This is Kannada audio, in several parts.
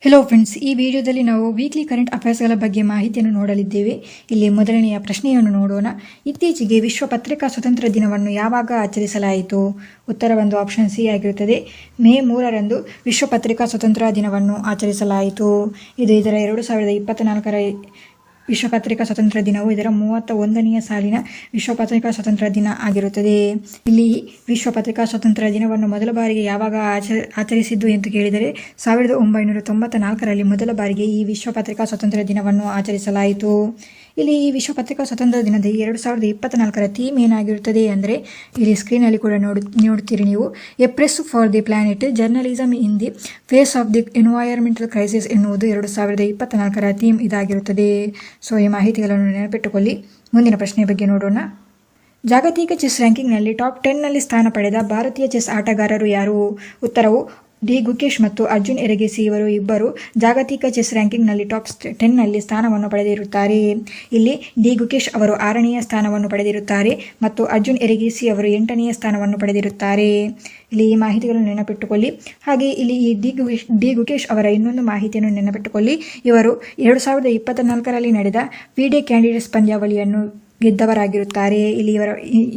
ಹೆಲೋ ಫ್ರೆಂಡ್ಸ್, ಈ ವಿಡಿಯೋದಲ್ಲಿ ನಾವು ವೀಕ್ಲಿ ಕರೆಂಟ್ ಅಫೇರ್ಸ್ಗಳ ಬಗ್ಗೆ ಮಾಹಿತಿಯನ್ನು ನೋಡಲಿದ್ದೇವೆ. ಇಲ್ಲಿ ಮೊದಲನೆಯ ಪ್ರಶ್ನೆಯನ್ನು ನೋಡೋಣ. ಇತ್ತೀಚೆಗೆ ವಿಶ್ವ ಪತ್ರಿಕಾ ಸ್ವಾತಂತ್ರ್ಯ ದಿನವನ್ನು ಯಾವಾಗ ಆಚರಿಸಲಾಯಿತು? ಉತ್ತರ ಒಂದು ಆಪ್ಷನ್ ಸಿ ಆಗಿರುತ್ತದೆ. ಮೇ 3ರಂದು ವಿಶ್ವ ಪತ್ರಿಕಾ ಸ್ವಾತಂತ್ರ್ಯ ದಿನವನ್ನು ಆಚರಿಸಲಾಯಿತು. ಇದು ಇದರ 2024ರ ವಿಶ್ವ ಪತ್ರಿಕಾ ಸ್ವಾತಂತ್ರ್ಯ ದಿನವು ಇದರ 31ನೆಯ ಸಾಲಿನ ವಿಶ್ವ ಪತ್ರಿಕಾ ಸ್ವಾತಂತ್ರ್ಯ ದಿನ ಆಗಿರುತ್ತದೆ. ಇಲ್ಲಿ ವಿಶ್ವ ಪತ್ರಿಕಾ ಸ್ವಾತಂತ್ರ್ಯ ದಿನವನ್ನು ಮೊದಲ ಬಾರಿಗೆ ಯಾವಾಗ ಆಚರಿಸಿದ್ದು ಎಂದು ಕೇಳಿದರೆ 1994ರಲ್ಲಿ ಮೊದಲ ಬಾರಿಗೆ ಈ ವಿಶ್ವ ಪತ್ರಿಕಾ ಸ್ವಾತಂತ್ರ್ಯ ದಿನವನ್ನು ಆಚರಿಸಲಾಯಿತು. ಇಲ್ಲಿ ಈ ವಿಶ್ವ ಪತ್ರಿಕಾ ಸ್ವಾತಂತ್ರ್ಯ ದಿನದ 2024ರ ಥೀಮ್ ಏನಾಗಿರುತ್ತದೆ ಅಂದರೆ, ಇಲ್ಲಿ ಸ್ಕ್ರೀನಲ್ಲಿ ಕೂಡ ನೋಡುತ್ತೀರಿ ನೀವು. A press for the planet, journalism in the face of the environmental crisis ಎನ್ನುವುದು 2024ರ ಥೀಮ್ ಇದಾಗಿರುತ್ತದೆ. ಸೊ ಈ ಮಾಹಿತಿಗಳನ್ನು ನೆನಪಿಟ್ಟುಕೊಳ್ಳಿ. ಮುಂದಿನ ಪ್ರಶ್ನೆ ಬಗ್ಗೆ ನೋಡೋಣ. ಜಾಗತಿಕ ಚೆಸ್ ರ್ಯಾಂಕಿಂಗ್ನಲ್ಲಿ ಟಾಪ್ 10ನಲ್ಲಿ ಸ್ಥಾನ ಪಡೆದ ಭಾರತೀಯ ಚೆಸ್ ಆಟಗಾರರು ಯಾರು? ಉತ್ತರವು ಡಿ ಗುಕೇಶ್ ಮತ್ತು ಅರ್ಜುನ್ ಎರಗೇಸಿ ಇವರು ಇಬ್ಬರು ಜಾಗತಿಕ ಚೆಸ್ ರ್ಯಾಂಕಿಂಗ್ನಲ್ಲಿ ಟಾಪ್ 10ನಲ್ಲಿ ಸ್ಥಾನವನ್ನು ಪಡೆದಿರುತ್ತಾರೆ. ಇಲ್ಲಿ ಡಿ ಗುಕೇಶ್ ಅವರು 6ನೆಯ ಸ್ಥಾನವನ್ನು ಪಡೆದಿರುತ್ತಾರೆ ಮತ್ತು ಅರ್ಜುನ್ ಎರಗೇಸಿ ಅವರು 8ನೆಯ ಸ್ಥಾನವನ್ನು ಪಡೆದಿರುತ್ತಾರೆ. ಇಲ್ಲಿ ಈ ಮಾಹಿತಿಗಳನ್ನು ನೆನಪಿಟ್ಟುಕೊಳ್ಳಿ. ಹಾಗೆ ಇಲ್ಲಿ ಈ ಡಿ ಗುಕೇಶ್ ಅವರ ಇನ್ನೊಂದು ಮಾಹಿತಿಯನ್ನು ನೆನಪಿಟ್ಟುಕೊಳ್ಳಿ. ಇವರು 2024ರಲ್ಲಿ ನಡೆದ ಫಿಡೆ ಕ್ಯಾಂಡಿಡೇಟ್ಸ್ ಪಂದ್ಯಾವಳಿಯನ್ನು ಗೆದ್ದವರಾಗಿರುತ್ತಾರೆ. ಇಲ್ಲಿ ಇವರ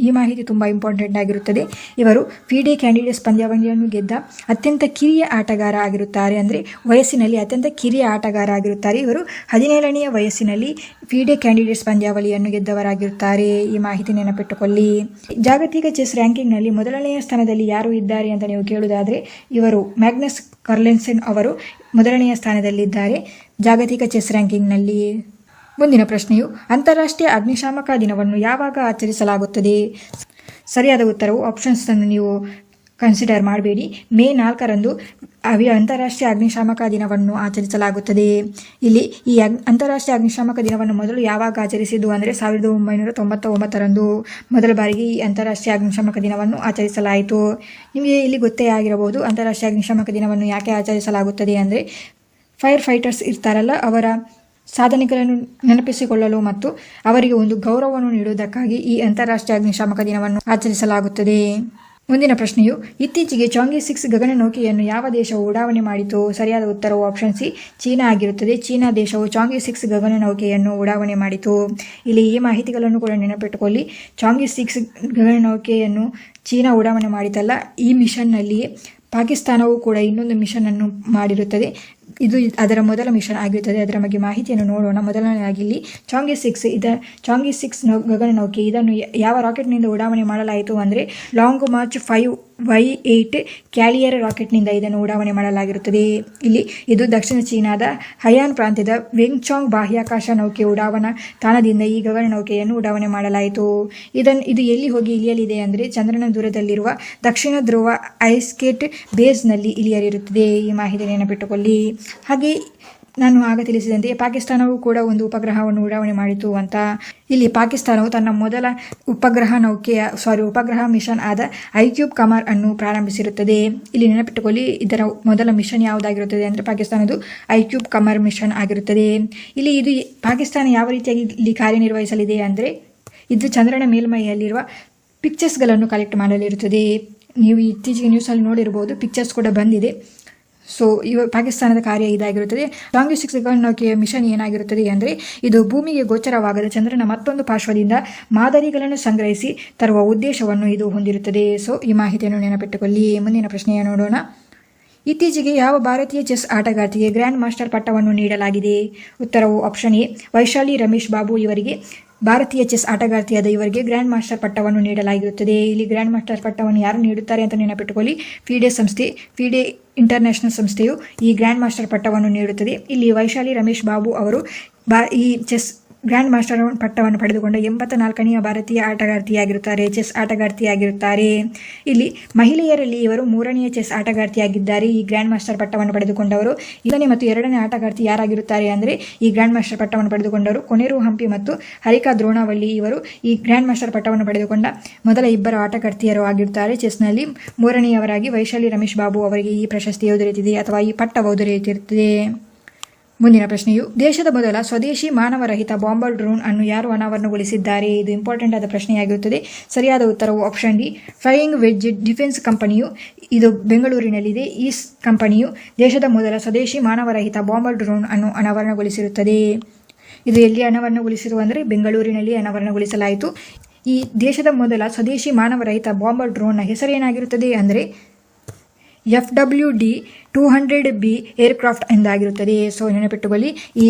ಈ ಮಾಹಿತಿ ತುಂಬ ಇಂಪಾರ್ಟೆಂಟ್ ಆಗಿರುತ್ತದೆ. ಇವರು ಫಿಡೆ ಕ್ಯಾಂಡಿಡೇಟ್ಸ್ ಪಂದ್ಯಾವಳಿಯನ್ನು ಗೆದ್ದ ಅತ್ಯಂತ ಕಿರಿಯ ಆಟಗಾರ ಆಗಿರುತ್ತಾರೆ. ಅಂದರೆ ವಯಸ್ಸಿನಲ್ಲಿ ಅತ್ಯಂತ ಕಿರಿಯ ಆಟಗಾರ ಆಗಿರುತ್ತಾರೆ. ಇವರು 17ನೆಯ ವಯಸ್ಸಿನಲ್ಲಿ ಫಿಡೆ ಕ್ಯಾಂಡಿಡೇಟ್ಸ್ ಪಂದ್ಯಾವಳಿಯನ್ನು ಗೆದ್ದವರಾಗಿರುತ್ತಾರೆ. ಈ ಮಾಹಿತಿ ನೆನಪಿಟ್ಟುಕೊಳ್ಳಿ. ಜಾಗತಿಕ ಚೆಸ್ ರ್ಯಾಂಕಿಂಗ್ನಲ್ಲಿ ಮೊದಲನೆಯ ಸ್ಥಾನದಲ್ಲಿ ಯಾರು ಇದ್ದಾರೆ ಅಂತ ನೀವು ಕೇಳುವುದಾದರೆ, ಇವರು ಮ್ಯಾಗ್ನಸ್ ಕಾರ್ಲ್ಸೆನ್ ಅವರು ಮೊದಲನೆಯ ಸ್ಥಾನದಲ್ಲಿದ್ದಾರೆ ಜಾಗತಿಕ ಚೆಸ್ ರ್ಯಾಂಕಿಂಗ್ನಲ್ಲಿ. ಮುಂದಿನ ಪ್ರಶ್ನೆಯು ಅಂತಾರಾಷ್ಟ್ರೀಯ ಅಗ್ನಿಶಾಮಕ ದಿನವನ್ನು ಯಾವಾಗ ಆಚರಿಸಲಾಗುತ್ತದೆ? ಸರಿಯಾದ ಉತ್ತರವು ಆಪ್ಷನ್ಸ್ ಅನ್ನು ನೀವು ಕನ್ಸಿಡರ್ ಮಾಡಬೇಡಿ. ಮೇ 4ರಂದು ಅಂತಾರಾಷ್ಟ್ರೀಯ ಅಗ್ನಿಶಾಮಕ ದಿನವನ್ನು ಆಚರಿಸಲಾಗುತ್ತದೆ. ಇಲ್ಲಿ ಈ ಅಂತಾರಾಷ್ಟ್ರೀಯ ಅಗ್ನಿಶಾಮಕ ದಿನವನ್ನು ಮೊದಲು ಯಾವಾಗ ಆಚರಿಸಿದ್ದು ಅಂದರೆ 1999ರಂದು ಮೊದಲ ಬಾರಿಗೆ ಈ ಅಂತಾರಾಷ್ಟ್ರೀಯ ಅಗ್ನಿಶಾಮಕ ದಿನವನ್ನು ಆಚರಿಸಲಾಯಿತು. ನಿಮಗೆ ಇಲ್ಲಿ ಗೊತ್ತೇ ಆಗಿರಬಹುದು ಅಂತಾರಾಷ್ಟ್ರೀಯ ಅಗ್ನಿಶಾಮಕ ದಿನವನ್ನು ಯಾಕೆ ಆಚರಿಸಲಾಗುತ್ತದೆ ಅಂದರೆ, ಫೈರ್ ಫೈಟರ್ಸ್ ಇರ್ತಾರಲ್ಲ, ಅವರ ಸಾಧನೆಗಳನ್ನು ನೆನಪಿಸಿಕೊಳ್ಳಲು ಮತ್ತು ಅವರಿಗೆ ಒಂದು ಗೌರವವನ್ನು ನೀಡುವುದಕ್ಕಾಗಿ ಈ ಅಂತಾರಾಷ್ಟ್ರೀಯ ಅಗ್ನಿಶಾಮಕ ದಿನವನ್ನು ಆಚರಿಸಲಾಗುತ್ತದೆ. ಮುಂದಿನ ಪ್ರಶ್ನೆಯು ಇತ್ತೀಚೆಗೆ ಚಾಂಗಿ 6 ಗಗನನೌಕೆಯನ್ನು ಯಾವ ದೇಶವು ಉಡಾವಣೆ ಮಾಡಿತು? ಸರಿಯಾದ ಉತ್ತರವು ಆಪ್ಷನ್ ಸಿ ಚೀನಾ ಆಗಿರುತ್ತದೆ. ಚೀನಾ ದೇಶವು ಚಾಂಗಿ 6 ಗಗನನೌಕೆಯನ್ನು ಉಡಾವಣೆ ಮಾಡಿತು. ಇಲ್ಲಿ ಈ ಮಾಹಿತಿಗಳನ್ನು ಕೂಡ ನೆನಪಿಟ್ಟುಕೊಳ್ಳಿ. ಚಾಂಗಿ 6 ಗಗನನೌಕೆಯನ್ನು ಚೀನಾ ಉಡಾವಣೆ ಮಾಡಿತಲ್ಲ, ಈ ಮಿಷನ್ನಲ್ಲಿಯೇ ಪಾಕಿಸ್ತಾನವು ಕೂಡ ಇನ್ನೊಂದು ಮಿಷನನ್ನು ಮಾಡಿರುತ್ತದೆ. ಇದು ಅದರ ಮೊದಲ ಮಿಷನ್ ಆಗಿರುತ್ತದೆ. ಅದರ ಬಗ್ಗೆ ಮಾಹಿತಿಯನ್ನು ನೋಡೋಣ. ಮೊದಲನೆಯದಾಗಿ ಇಲ್ಲಿ ಚಾಂಗಿ 6 ಗಗನನೌಕೆ ಇದನ್ನು ಯಾವ ರಾಕೆಟ್ನಿಂದ ಉಡಾವಣೆ ಮಾಡಲಾಯಿತು ಅಂದರೆ, ಲಾಂಗ್ ಮಾರ್ಚ್ 5Y8 ಕ್ಯಾಲಿಯರ್ ರಾಕೆಟ್ನಿಂದ ಇದನ್ನು ಉಡಾವಣೆ ಮಾಡಲಾಗಿರುತ್ತದೆ. ಇಲ್ಲಿ ಇದು ದಕ್ಷಿಣ ಚೀನಾದ ಹಯಾನ್ ಪ್ರಾಂತ್ಯದ ವೆಂಗ್ಚಾಂಗ್ ಬಾಹ್ಯಾಕಾಶ ನೌಕೆ ಉಡಾವಣಾ ತಾಣದಿಂದ ಈ ಗಗನನೌಕೆಯನ್ನು ಉಡಾವಣೆ ಮಾಡಲಾಯಿತು. ಇದು ಎಲ್ಲಿ ಹೋಗಿ ಇಳಿಯಲಿದೆ ಅಂದರೆ, ಚಂದ್ರನ ದೂರದಲ್ಲಿರುವ ದಕ್ಷಿಣ ಧ್ರುವ ಐಸ್ಕೇಟ್ ಬೇಸ್ನಲ್ಲಿ ಇಳಿಯಲಿರುತ್ತದೆ. ಈ ಮಾಹಿತಿ ನೆನಪಿಟ್ಟುಕೊಳ್ಳಿ. ಹಾಗೆ ನಾನು ಆಗ ತಿಳಿಸಿದಂತೆ ಪಾಕಿಸ್ತಾನವು ಕೂಡ ಒಂದು ಉಪಗ್ರಹವನ್ನು ಉಡಾವಣೆ ಮಾಡಿತು ಅಂತ. ಇಲ್ಲಿ ಪಾಕಿಸ್ತಾನವು ತನ್ನ ಮೊದಲ ಉಪಗ್ರಹ ಮಿಷನ್ ಆದ ಐಕ್ಯೂಬ್ ಕಮರ್ ಅನ್ನು ಪ್ರಾರಂಭಿಸಿರುತ್ತದೆ. ಇಲ್ಲಿ ನೆನಪಿಟ್ಟುಕೊಳ್ಳಿ, ಇದರ ಮೊದಲ ಮಿಷನ್ ಯಾವುದಾಗಿರುತ್ತದೆ ಅಂದರೆ ಪಾಕಿಸ್ತಾನದು ಐಕ್ಯೂಬ್ ಕಮರ್ ಮಿಷನ್ ಆಗಿರುತ್ತದೆ. ಇದು ಪಾಕಿಸ್ತಾನ ಯಾವ ರೀತಿಯಾಗಿ ಇಲ್ಲಿ ಕಾರ್ಯನಿರ್ವಹಿಸಲಿದೆ ಅಂದರೆ, ಇದು ಚಂದ್ರನ ಮೇಲ್ಮೈಯಲ್ಲಿರುವ ಪಿಕ್ಚರ್ಸ್ಗಳನ್ನು ಕಲೆಕ್ಟ್ ಮಾಡಲಿರುತ್ತದೆ. ನೀವು ಇತ್ತೀಚೆಗೆ ನ್ಯೂಸಲ್ಲಿ ನೋಡಿರ್ಬೋದು, ಪಿಕ್ಚರ್ಸ್ ಕೂಡ ಬಂದಿದೆ. ಸೊ ಪಾಕಿಸ್ತಾನದ ಕಾರ್ಯ ಇದಾಗಿರುತ್ತದೆ. ಚಾಂಗಿ 6 ಗಗನನೌಕೆಯ ಮಿಷನ್ ಏನಾಗಿರುತ್ತದೆ ಅಂದರೆ, ಇದು ಭೂಮಿಗೆ ಗೋಚರವಾಗದ ಚಂದ್ರನ ಮತ್ತೊಂದು ಪಾರ್ಶ್ವದಿಂದ ಮಾದರಿಗಳನ್ನು ಸಂಗ್ರಹಿಸಿ ತರುವ ಉದ್ದೇಶವನ್ನು ಇದು ಹೊಂದಿರುತ್ತದೆ. ಸೊ ಈ ಮಾಹಿತಿಯನ್ನು ನೆನಪಿಟ್ಟುಕೊಳ್ಳಿ. ಮುಂದಿನ ಪ್ರಶ್ನೆಯ ನೋಡೋಣ. ಇತ್ತೀಚೆಗೆ ಯಾವ ಭಾರತೀಯ ಚೆಸ್ ಆಟಗಾರ್ತಿಗೆ ಗ್ರ್ಯಾಂಡ್ ಮಾಸ್ಟರ್ ಪಟ್ಟವನ್ನು ನೀಡಲಾಗಿದೆ? ಉತ್ತರವು ಆಪ್ಷನ್ ಎ ವೈಶಾಲಿ ರಮೇಶ್ ಬಾಬು ಇವರಿಗೆ. ಭಾರತೀಯ ಚೆಸ್ ಆಟಗಾರ್ತಿಯಾದ ಇವರಿಗೆ ಗ್ರ್ಯಾಂಡ್ ಮಾಸ್ಟರ್ ಪಟ್ಟವನ್ನು ನೀಡಲಾಗಿರುತ್ತದೆ. ಇಲ್ಲಿ ಗ್ರ್ಯಾಂಡ್ ಮಾಸ್ಟರ್ ಪಟ್ಟವನ್ನು ಯಾರು ನೀಡುತ್ತಾರೆ ಅಂತ ನೆನಪಿಟ್ಟುಕೊಳ್ಳಿ. ಫಿಡೆ ಇಂಟರ್ನ್ಯಾಷನಲ್ ಸಂಸ್ಥೆಯು ಈ ಗ್ರ್ಯಾಂಡ್ ಮಾಸ್ಟರ್ ಪಟ್ಟವನ್ನು ನೀಡುತ್ತದೆ. ಇಲ್ಲಿ ವೈಶಾಲಿ ರಮೇಶ್ ಬಾಬು ಅವರು ಈ ಚೆಸ್ ಗ್ರ್ಯಾಂಡ್ ಮಾಸ್ಟರ್ ಪಟ್ಟವನ್ನು ಪಡೆದುಕೊಂಡ 84ನೆಯ ಭಾರತೀಯ ಆಟಗಾರ್ತಿಯಾಗಿರುತ್ತಾರೆ, ಚೆಸ್ ಆಟಗಾರ್ತಿಯಾಗಿರುತ್ತಾರೆ. ಇಲ್ಲಿ ಮಹಿಳೆಯರಲ್ಲಿ ಇವರು 3ನೆಯ ಚೆಸ್ ಆಟಗಾರ್ತಿಯಾಗಿದ್ದಾರೆ. ಈ ಗ್ರ್ಯಾಂಡ್ ಮಾಸ್ಟರ್ ಪಟ್ಟವನ್ನು ಪಡೆದುಕೊಂಡವರು 1ನೇ ಮತ್ತು 2ನೇ ಆಟಗಾರ್ತಿ ಯಾರಾಗಿರುತ್ತಾರೆ ಅಂದರೆ, ಈ ಗ್ರ್ಯಾಂಡ್ ಮಾಸ್ಟರ್ ಪಟ್ಟವನ್ನು ಪಡೆದುಕೊಂಡವರು ಕೊನೆರು ಹಂಪಿ ಮತ್ತು ಹರಿಕಾ ದ್ರೋಣವಲ್ಲಿ. ಇವರು ಈ ಗ್ರ್ಯಾಂಡ್ ಮಾಸ್ಟರ್ ಪಟ್ಟವನ್ನು ಪಡೆದುಕೊಂಡ ಮೊದಲ ಇಬ್ಬರು ಆಟಗಾರ್ತಿಯರು ಆಗಿರುತ್ತಾರೆ ಚೆಸ್ನಲ್ಲಿ. 3ನೇಯವರಾಗಿ ವೈಶಾಲಿ ರಮೇಶ್ ಬಾಬು ಅವರಿಗೆ ಈ ಪ್ರಶಸ್ತಿಯು ದೊರೆತಿದೆ ಅಥವಾ ಈ ಪಟ್ಟವು ದೊರೆಯುತ್ತಿರುತ್ತದೆ. ಮುಂದಿನ ಪ್ರಶ್ನೆಯು ದೇಶದ ಮೊದಲ ಸ್ವದೇಶಿ ಮಾನವರಹಿತ ಬಾಂಬರ್ ಡ್ರೋನ್ ಅನ್ನು ಯಾರು ಅನಾವರಣಗೊಳಿಸಿದ್ದಾರೆ? ಇದು ಇಂಪಾರ್ಟೆಂಟ್ ಆದ ಪ್ರಶ್ನೆಯಾಗಿರುತ್ತದೆ. ಸರಿಯಾದ ಉತ್ತರವು option D, flying wedge defence ಕಂಪನಿಯು. ಇದು ಬೆಂಗಳೂರಿನಲ್ಲಿದೆ. ಈ ಕಂಪನಿಯು ದೇಶದ ಮೊದಲ ಸ್ವದೇಶಿ ಮಾನವರಹಿತ ಬಾಂಬರ್ ಡ್ರೋನ್ ಅನ್ನು ಅನಾವರಣಗೊಳಿಸಿರುತ್ತದೆ. ಇದು ಎಲ್ಲಿ ಅನಾವರಣಗೊಳಿಸಿರುವ ಅಂದರೆ ಬೆಂಗಳೂರಿನಲ್ಲಿ ಅನಾವರಣಗೊಳಿಸಲಾಯಿತು. ಈ ದೇಶದ ಮೊದಲ ಸ್ವದೇಶಿ ಮಾನವರಹಿತ ಬಾಂಬರ್ ಡ್ರೋನ್ನ ಹೆಸರೇನಾಗಿರುತ್ತದೆ ಅಂದರೆ FWD-200B ಏರ್ಕ್ರಾಫ್ಟ್ ಎಂದಾಗಿರುತ್ತದೆ. ಸೊ ನೆನಪಿಟ್ಟುಕೊಳ್ಳಿ, ಈ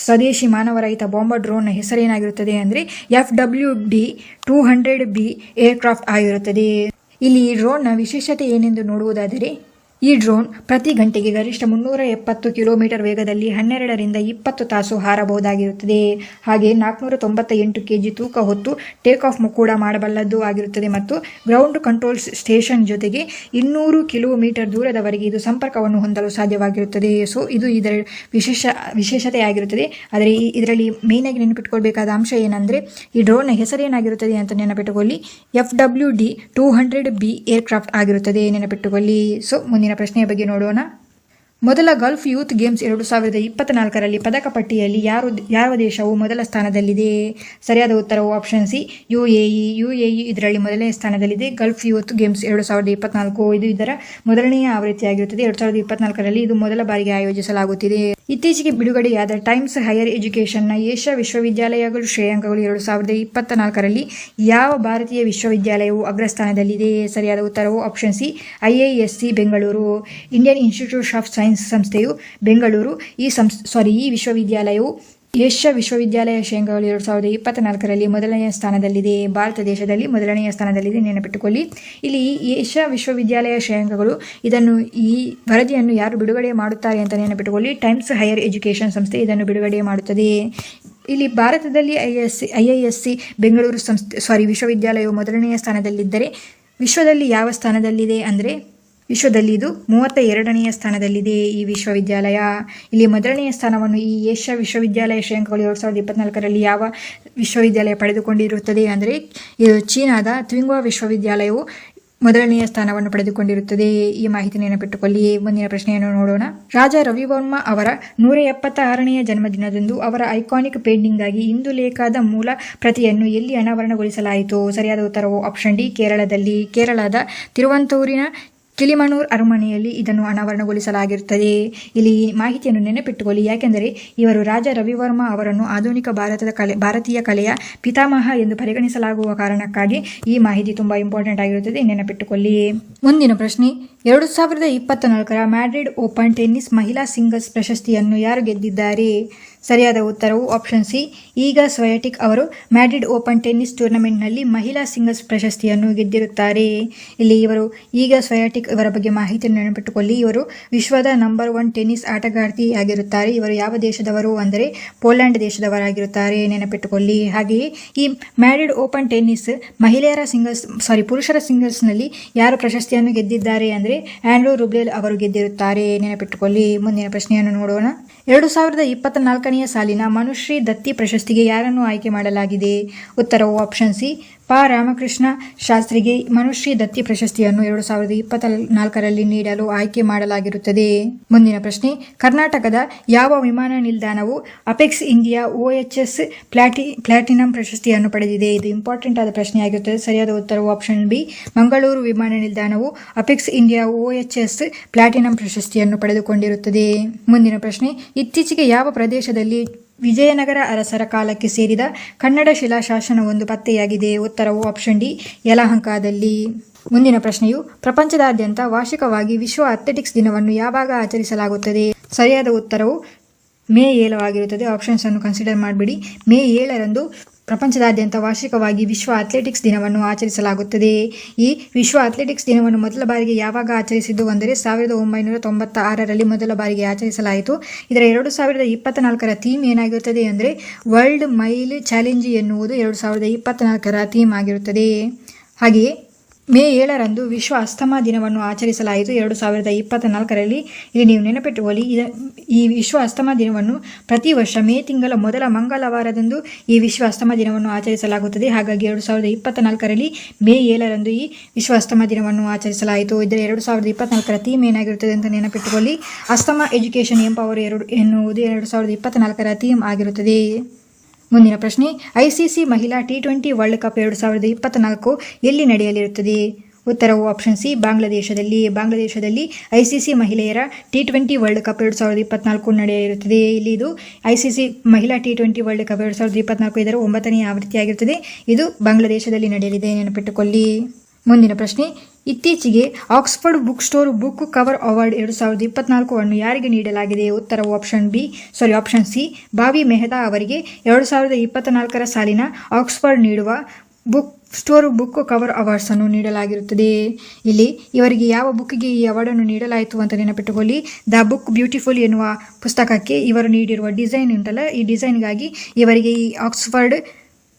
ಸ್ವದೇಶಿ ಮಾನವರಹಿತ ಬಾಂಬರ್ ಡ್ರೋನ್ನ ಹೆಸರೇನಾಗಿರುತ್ತದೆ ಅಂದರೆ FWD-200B ಏರ್ಕ್ರಾಫ್ಟ್ ಆಗಿರುತ್ತದೆ. ಇಲ್ಲಿ ಈ ಡ್ರೋನ್ನ ವಿಶೇಷತೆ ಏನೆಂದು ನೋಡುವುದಾದರೆ, ಈ ಡ್ರೋನ್ ಪ್ರತಿ ಗಂಟೆಗೆ ಗರಿಷ್ಠ 370 ಕಿಲೋಮೀಟರ್ ವೇಗದಲ್ಲಿ 12 ರಿಂದ 20 ತಾಸು ಹಾರಬಹುದಾಗಿರುತ್ತದೆ. ಹಾಗೆ 498 kg ತೂಕ ಹೊತ್ತು ಟೇಕ್ ಆಫ್ ಕೂಡ ಮಾಡಬಲ್ಲದ್ದು ಆಗಿರುತ್ತದೆ ಮತ್ತು ಗ್ರೌಂಡ್ ಕಂಟ್ರೋಲ್ ಸ್ಟೇಷನ್ ಜೊತೆಗೆ 200 ಕಿಲೋಮೀಟರ್ ದೂರದವರೆಗೆ ಇದು ಸಂಪರ್ಕವನ್ನು ಹೊಂದಲು ಸಾಧ್ಯವಾಗಿರುತ್ತದೆ. ಸೊ ಇದು ಇದರ ವಿಶೇಷತೆಯಾಗಿರುತ್ತದೆ. ಆದರೆ ಇದರಲ್ಲಿ ಮೇಯ್ನಾಗಿ ನೆನಪಿಟ್ಟುಕೊಳ್ಬೇಕಾದ ಅಂಶ ಏನಂದರೆ ಈ ಡ್ರೋನ್ನ ಹೆಸರೇನಾಗಿರುತ್ತದೆ ಅಂತ ನೆನಪಿಟ್ಟುಕೊಳ್ಳಿ, FWD-200B ಏರ್ಕ್ರಾಫ್ಟ್ ಆಗಿರುತ್ತದೆ. ನೆನಪಿಟ್ಟುಕೊಳ್ಳಿ. ಸೊ ಮುಂದಿನ ಪ್ರಶ್ನೆಯ ಬಗ್ಗೆ ನೋಡೋಣ. ಮೊದಲ ಗಲ್ಫ್ ಯೂತ್ ಗೇಮ್ಸ್ 2024ರಲ್ಲಿ ಪದಕ ಪಟ್ಟಿಯಲ್ಲಿ ಯಾವ ದೇಶವು ಮೊದಲ ಸ್ಥಾನದಲ್ಲಿದೆ? ಸರಿಯಾದ ಉತ್ತರವು ಆಪ್ಷನ್ ಸಿ, UAE ಇದರಲ್ಲಿ ಮೊದಲನೇ ಸ್ಥಾನದಲ್ಲಿದೆ. ಗಲ್ಫ್ ಯೂತ್ ಗೇಮ್ಸ್ 2024 ಇದು ಇದರ ಮೊದಲನೆಯ ಆವೃತ್ತಿಯಾಗಿರುತ್ತದೆ. 2024ರಲ್ಲಿ ಇದು ಮೊದಲ ಬಾರಿಗೆ ಆಯೋಜಿಸಲಾಗುತ್ತಿದೆ. ಇತ್ತೀಚೆಗೆ ಬಿಡುಗಡೆಯಾದ ಟೈಮ್ಸ್ ಹೈಯರ್ ಎಜುಕೇಷನ್ನ ಏಷ್ಯಾ ವಿಶ್ವವಿದ್ಯಾಲಯಗಳು ಶ್ರೇಯಾಂಕಗಳು 2024ರಲ್ಲಿ ಯಾವ ಭಾರತೀಯ ವಿಶ್ವವಿದ್ಯಾಲಯವು ಅಗ್ರಸ್ಥಾನದಲ್ಲಿದೆ? ಸರಿಯಾದ ಉತ್ತರವು option C, IISc Bengaluru. Indian institute of science ಸಂಸ್ಥೆಯು ಬೆಂಗಳೂರು. ಈ ವಿಶ್ವವಿದ್ಯಾಲಯವು ಏಷ್ಯಾ ವಿಶ್ವವಿದ್ಯಾಲಯ ಶ್ರೇಯಾಂಕಗಳು 2024ರಲ್ಲಿ ಮೊದಲನೆಯ ಸ್ಥಾನದಲ್ಲಿದೆ. ಭಾರತ ದೇಶದಲ್ಲಿ ಮೊದಲನೆಯ ಸ್ಥಾನದಲ್ಲಿದೆ. ನೆನಪಿಟ್ಟುಕೊಳ್ಳಿ. ಇಲ್ಲಿ ಈ ಏಷ್ಯಾ ವಿಶ್ವವಿದ್ಯಾಲಯ ಶ್ರೇಯಾಂಕಗಳು ಈ ವರದಿಯನ್ನು ಯಾರು ಬಿಡುಗಡೆ ಮಾಡುತ್ತಾರೆ ಅಂತ ನೆನಪಿಟ್ಟುಕೊಳ್ಳಿ. ಟೈಮ್ಸ್ ಹೈಯರ್ ಎಜುಕೇಷನ್ ಸಂಸ್ಥೆ ಇದನ್ನು ಬಿಡುಗಡೆ ಮಾಡುತ್ತದೆ. ಇಲ್ಲಿ ಭಾರತದಲ್ಲಿ IISc ಬೆಂಗಳೂರು ವಿಶ್ವವಿದ್ಯಾಲಯವು ಮೊದಲನೆಯ ಸ್ಥಾನದಲ್ಲಿದ್ದರೆ ವಿಶ್ವದಲ್ಲಿ ಯಾವ ಸ್ಥಾನದಲ್ಲಿದೆ ಅಂದರೆ ವಿಶ್ವದಲ್ಲಿ ಇದು 32ನೆಯ ಸ್ಥಾನದಲ್ಲಿದೆ ಈ ವಿಶ್ವವಿದ್ಯಾಲಯ. ಇಲ್ಲಿ ಮೊದಲನೆಯ ಸ್ಥಾನವನ್ನು ಈ ಏಷ್ಯಾ ವಿಶ್ವವಿದ್ಯಾಲಯ ಶ್ರೇಯಾಂಕಗಳು 2024ರಲ್ಲಿ ಯಾವ ವಿಶ್ವವಿದ್ಯಾಲಯ ಪಡೆದುಕೊಂಡಿರುತ್ತದೆ ಅಂದರೆ ಚೀನಾದ ತ್ಸಿಂಗ್ವಾ ವಿಶ್ವವಿದ್ಯಾಲಯವು ಮೊದಲನೆಯ ಸ್ಥಾನವನ್ನು ಪಡೆದುಕೊಂಡಿರುತ್ತದೆ. ಈ ಮಾಹಿತಿ ನೆನಪಿಟ್ಟುಕೊಳ್ಳಿ. ಮುಂದಿನ ಪ್ರಶ್ನೆಯನ್ನು ನೋಡೋಣ. ರಾಜ ರವಿವರ್ಮ ಅವರ 176ನೆಯ ಜನ್ಮದಿನದಂದು ಅವರ ಐಕಾನಿಕ್ ಪೇಂಟಿಂಗ್ಗಾಗಿ ಇಂದುಲೇಖದ ಮೂಲ ಪ್ರತಿಯನ್ನು ಎಲ್ಲಿ ಅನಾವರಣಗೊಳಿಸಲಾಯಿತು? ಸರಿಯಾದ ಉತ್ತರವು ಆಪ್ಷನ್ ಡಿ, ಕೇರಳದಲ್ಲಿ. ಕೇರಳದ ತಿರುವಂತೂರಿನ ಕಿಲಿಮನೂರ್ ಅರಮನೆಯಲ್ಲಿ ಇದನ್ನು ಅನಾವರಣಗೊಳಿಸಲಾಗಿರುತ್ತದೆ. ಇಲ್ಲಿ ಮಾಹಿತಿಯನ್ನು ನೆನಪಿಟ್ಟುಕೊಳ್ಳಿ, ಯಾಕೆಂದರೆ ಇವರು ರಾಜ ರವಿವರ್ಮ ಅವರನ್ನು ಆಧುನಿಕ ಭಾರತೀಯ ಕಲೆಯ ಪಿತಾಮಹ ಎಂದು ಪರಿಗಣಿಸಲಾಗುವ ಕಾರಣಕ್ಕಾಗಿ ಈ ಮಾಹಿತಿ ತುಂಬ ಇಂಪಾರ್ಟೆಂಟ್ ಆಗಿರುತ್ತದೆ. ನೆನಪಿಟ್ಟುಕೊಳ್ಳಿ. ಮುಂದಿನ ಪ್ರಶ್ನೆ, 2024ರ ಮ್ಯಾಡ್ರಿಡ್ ಓಪನ್ ಟೆನ್ನಿಸ್ ಮಹಿಳಾ ಸಿಂಗಲ್ಸ್ ಪ್ರಶಸ್ತಿಯನ್ನು ಯಾರು ಗೆದ್ದಿದ್ದಾರೆ? ಸರಿಯಾದ ಉತ್ತರವು ಆಪ್ಷನ್ ಸಿ, ಈಗಾ ಸ್ವಿಯಾಟೆಕ್ ಅವರು ಮ್ಯಾಡ್ರಿಡ್ ಓಪನ್ ಟೆನ್ನಿಸ್ ಟೂರ್ನಮೆಂಟ್ನಲ್ಲಿ ಮಹಿಳಾ ಸಿಂಗಲ್ಸ್ ಪ್ರಶಸ್ತಿಯನ್ನು ಗೆದ್ದಿರುತ್ತಾರೆ. ಇಲ್ಲಿ ಇವರು ಈಗಾ ಸ್ವಿಯಾಟೆಕ್ ಇವರ ಬಗ್ಗೆ ಮಾಹಿತಿಯನ್ನು ನೆನಪಿಟ್ಟುಕೊಳ್ಳಿ. ಇವರು ವಿಶ್ವದ ನಂಬರ್ 1 ಟೆನ್ನಿಸ್ ಆಟಗಾರ್ತಿಯಾಗಿರುತ್ತಾರೆ. ಇವರು ಯಾವ ದೇಶದವರು ಅಂದರೆ ಪೋಲೆಂಡ್ ದೇಶದವರಾಗಿರುತ್ತಾರೆ. ನೆನಪಿಟ್ಟುಕೊಳ್ಳಿ. ಹಾಗೆಯೇ ಈ ಮ್ಯಾಡ್ರಿಡ್ ಓಪನ್ ಟೆನ್ನಿಸ್ ಪುರುಷರ ಸಿಂಗಲ್ಸ್ನಲ್ಲಿ ಯಾರು ಪ್ರಶಸ್ತಿಯನ್ನು ಗೆದ್ದಿದ್ದಾರೆ ಅಂದರೆ ಆಂಡ್ರೂ ರುಬ್ಲೆಲ್ ಅವರು ಗೆದ್ದಿರುತ್ತಾರೆ. ನೆನಪಿಟ್ಟುಕೊಳ್ಳಿ. ಮುಂದಿನ ಪ್ರಶ್ನೆಯನ್ನು ನೋಡೋಣ. 2024ನೇ ಸಾಲಿನ ಮನುಶ್ರೀ ದತ್ತಿ ಪ್ರಶಸ್ತಿಗೆ ಯಾರನ್ನು ಆಯ್ಕೆ ಮಾಡಲಾಗಿದೆ? ಉತ್ತರವು ಆಪ್ಷನ್ ಸಿ, ರಾಮಕೃಷ್ಣ ಶಾಸ್ತ್ರಿಗೆ ಮನುಶ್ರೀ ದತ್ತಿ ಪ್ರಶಸ್ತಿಯನ್ನು 2024ರಲ್ಲಿ ನೀಡಲು ಆಯ್ಕೆ ಮಾಡಲಾಗಿರುತ್ತದೆ. ಮುಂದಿನ ಪ್ರಶ್ನೆ, ಕರ್ನಾಟಕದ ಯಾವ ವಿಮಾನ ನಿಲ್ದಾಣವು ಅಪೆಕ್ಸ್ ಇಂಡಿಯಾ OHS ಪ್ಲಾಟಿನಂ ಪ್ರಶಸ್ತಿಯನ್ನು ಪಡೆದಿದೆ? ಇದು ಇಂಪಾರ್ಟೆಂಟ್ ಆದ ಪ್ರಶ್ನೆಯಾಗಿರುತ್ತದೆ. ಸರಿಯಾದ ಉತ್ತರವು ಆಪ್ಷನ್ ಬಿ, ಮಂಗಳೂರು ವಿಮಾನ ನಿಲ್ದಾಣವು ಅಪೆಕ್ಸ್ ಇಂಡಿಯಾ OHS ಪ್ಲಾಟಿನಂ ಪ್ರಶಸ್ತಿಯನ್ನು ಪಡೆದುಕೊಂಡಿರುತ್ತದೆ. ಮುಂದಿನ ಪ್ರಶ್ನೆ, ಇತ್ತೀಚೆಗೆ ಯಾವ ಪ್ರದೇಶದಲ್ಲಿ ವಿಜಯನಗರ ಅರಸರ ಕಾಲಕ್ಕೆ ಸೇರಿದ ಕನ್ನಡ ಶಿಲಾಶಾಸನವೊಂದು ಪತ್ತೆಯಾಗಿದೆ? ಉತ್ತರವು ಆಪ್ಷನ್ ಡಿ, ಯಲಹಂಕದಲ್ಲಿ. ಮುಂದಿನ ಪ್ರಶ್ನೆಯು ಪ್ರಪಂಚದಾದ್ಯಂತ ವಾರ್ಷಿಕವಾಗಿ ವಿಶ್ವ ಅಥ್ಲೆಟಿಕ್ಸ್ ದಿನವನ್ನು ಯಾವಾಗ ಆಚರಿಸಲಾಗುತ್ತದೆ? ಸರಿಯಾದ ಉತ್ತರವು ಮೇ 7 ಆಗಿರುತ್ತದೆ. ಆಪ್ಷನ್ಸ್ ಅನ್ನು ಕನ್ಸಿಡರ್ ಮಾಡಿಬಿಡಿ. ಮೇ 7ರಂದು ಪ್ರಪಂಚದಾದ್ಯಂತ ವಾರ್ಷಿಕವಾಗಿ ವಿಶ್ವ ಅಥ್ಲೆಟಿಕ್ಸ್ ದಿನವನ್ನು ಆಚರಿಸಲಾಗುತ್ತದೆ. ಈ ವಿಶ್ವ ಅಥ್ಲೆಟಿಕ್ಸ್ ದಿನವನ್ನು ಮೊದಲ ಬಾರಿಗೆ ಯಾವಾಗ ಆಚರಿಸಿದ್ದು ಅಂದರೆ 1996ರಲ್ಲಿ ಮೊದಲ ಬಾರಿಗೆ ಆಚರಿಸಲಾಯಿತು. ಇದರ 2024ರ ಥೀಮ್ ಏನಾಗಿರುತ್ತದೆ ಅಂದರೆ ವರ್ಲ್ಡ್ ಮೈಲ್ ಚಾಲೆಂಜ್ ಎನ್ನುವುದು 2024ರ ಥೀಮ್ ಆಗಿರುತ್ತದೆ. ಹಾಗೆಯೇ ಮೇ 7ರಂದು ವಿಶ್ವ ಅಸ್ತಮಾ ದಿನವನ್ನು ಆಚರಿಸಲಾಯಿತು 2024ರಲ್ಲಿ. ಇಲ್ಲಿ ನೀವು ನೆನಪಿಟ್ಟುಕೊಳ್ಳಿ, ಈ ವಿಶ್ವ ಅಸ್ತಮಾ ದಿನವನ್ನು ಪ್ರತಿ ವರ್ಷ ಮೇ ತಿಂಗಳ ಮೊದಲ ಮಂಗಳವಾರದಂದು ಈ ವಿಶ್ವ ಅಸ್ತಮಾ ದಿನವನ್ನು ಆಚರಿಸಲಾಗುತ್ತದೆ. ಹಾಗಾಗಿ 2024ರಲ್ಲಿ ಮೇ 7ರಂದು ಈ ವಿಶ್ವ ಅಸ್ತಮಾ ದಿನವನ್ನು ಆಚರಿಸಲಾಯಿತು. ಇದರ 2024ರ ಥೀಮ್ ಏನಾಗಿರುತ್ತದೆ ಅಂತ ನೆನಪಿಟ್ಟುಕೊಳ್ಳಿ. ಅಸ್ತಮಾ ಎಜುಕೇಷನ್ ಎಂಪವರ್ ಎನ್ನುವುದು 2024ರ ಥೀಮ್ ಆಗಿರುತ್ತದೆ. ಮುಂದಿನ ಪ್ರಶ್ನೆ, ಐಸಿಸಿ ಮಹಿಳಾ T20 ವರ್ಲ್ಡ್ ಕಪ್ 2024 ಎಲ್ಲಿ ನಡೆಯಲಿರುತ್ತದೆ? ಉತ್ತರವು ಆಪ್ಷನ್ ಸಿ, ಬಾಂಗ್ಲಾದೇಶದಲ್ಲಿ ಐಸಿಸಿ ಮಹಿಳೆಯರ T20 ವರ್ಲ್ಡ್ ಕಪ್ 2024 ನಡೆಯಲಿರುತ್ತದೆ. ಇಲ್ಲಿ ಇದು ಐಸಿಸಿ ಮಹಿಳಾ T20 ವರ್ಲ್ಡ್ ಕಪ್ 2024 ಇದರ 9ನೇ ಆವೃತ್ತಿಯಾಗಿರುತ್ತದೆ. ಇದು ಬಾಂಗ್ಲಾದೇಶದಲ್ಲಿ ನಡೆಯಲಿದೆ, ನೆನಪಿಟ್ಟುಕೊಳ್ಳಿ. ಮುಂದಿನ ಪ್ರಶ್ನೆ, ಇತ್ತೀಚೆಗೆ Oxford book store book cover award 2024 ಅನ್ನು ಯಾರಿಗೆ ನೀಡಲಾಗಿದೆ? ಉತ್ತರವು ಆಪ್ಷನ್ ಸಿ, ಬಾವಿ ಮೆಹ್ತಾ ಅವರಿಗೆ 2024ರ ಸಾಲಿನ ಆಕ್ಸ್ಫರ್ಡ್ ನೀಡುವ book store book cover awards ಅನ್ನು ನೀಡಲಾಗಿರುತ್ತದೆ. ಇಲ್ಲಿ ಇವರಿಗೆ ಯಾವ ಬುಕ್ಗೆ ಈ ಅವಾರ್ಡನ್ನು ನೀಡಲಾಯಿತು ಅಂತ ನೆನಪಿಟ್ಟುಕೊಳ್ಳಿ. ದ ಬುಕ್ ಬ್ಯೂಟಿಫುಲ್ ಎನ್ನುವ ಪುಸ್ತಕಕ್ಕೆ ಇವರು ನೀಡಿರುವ ಡಿಸೈನ್ ಉಂಟಲ್ಲ, ಈ ಡಿಸೈನ್ಗಾಗಿ ಇವರಿಗೆ ಈ Oxford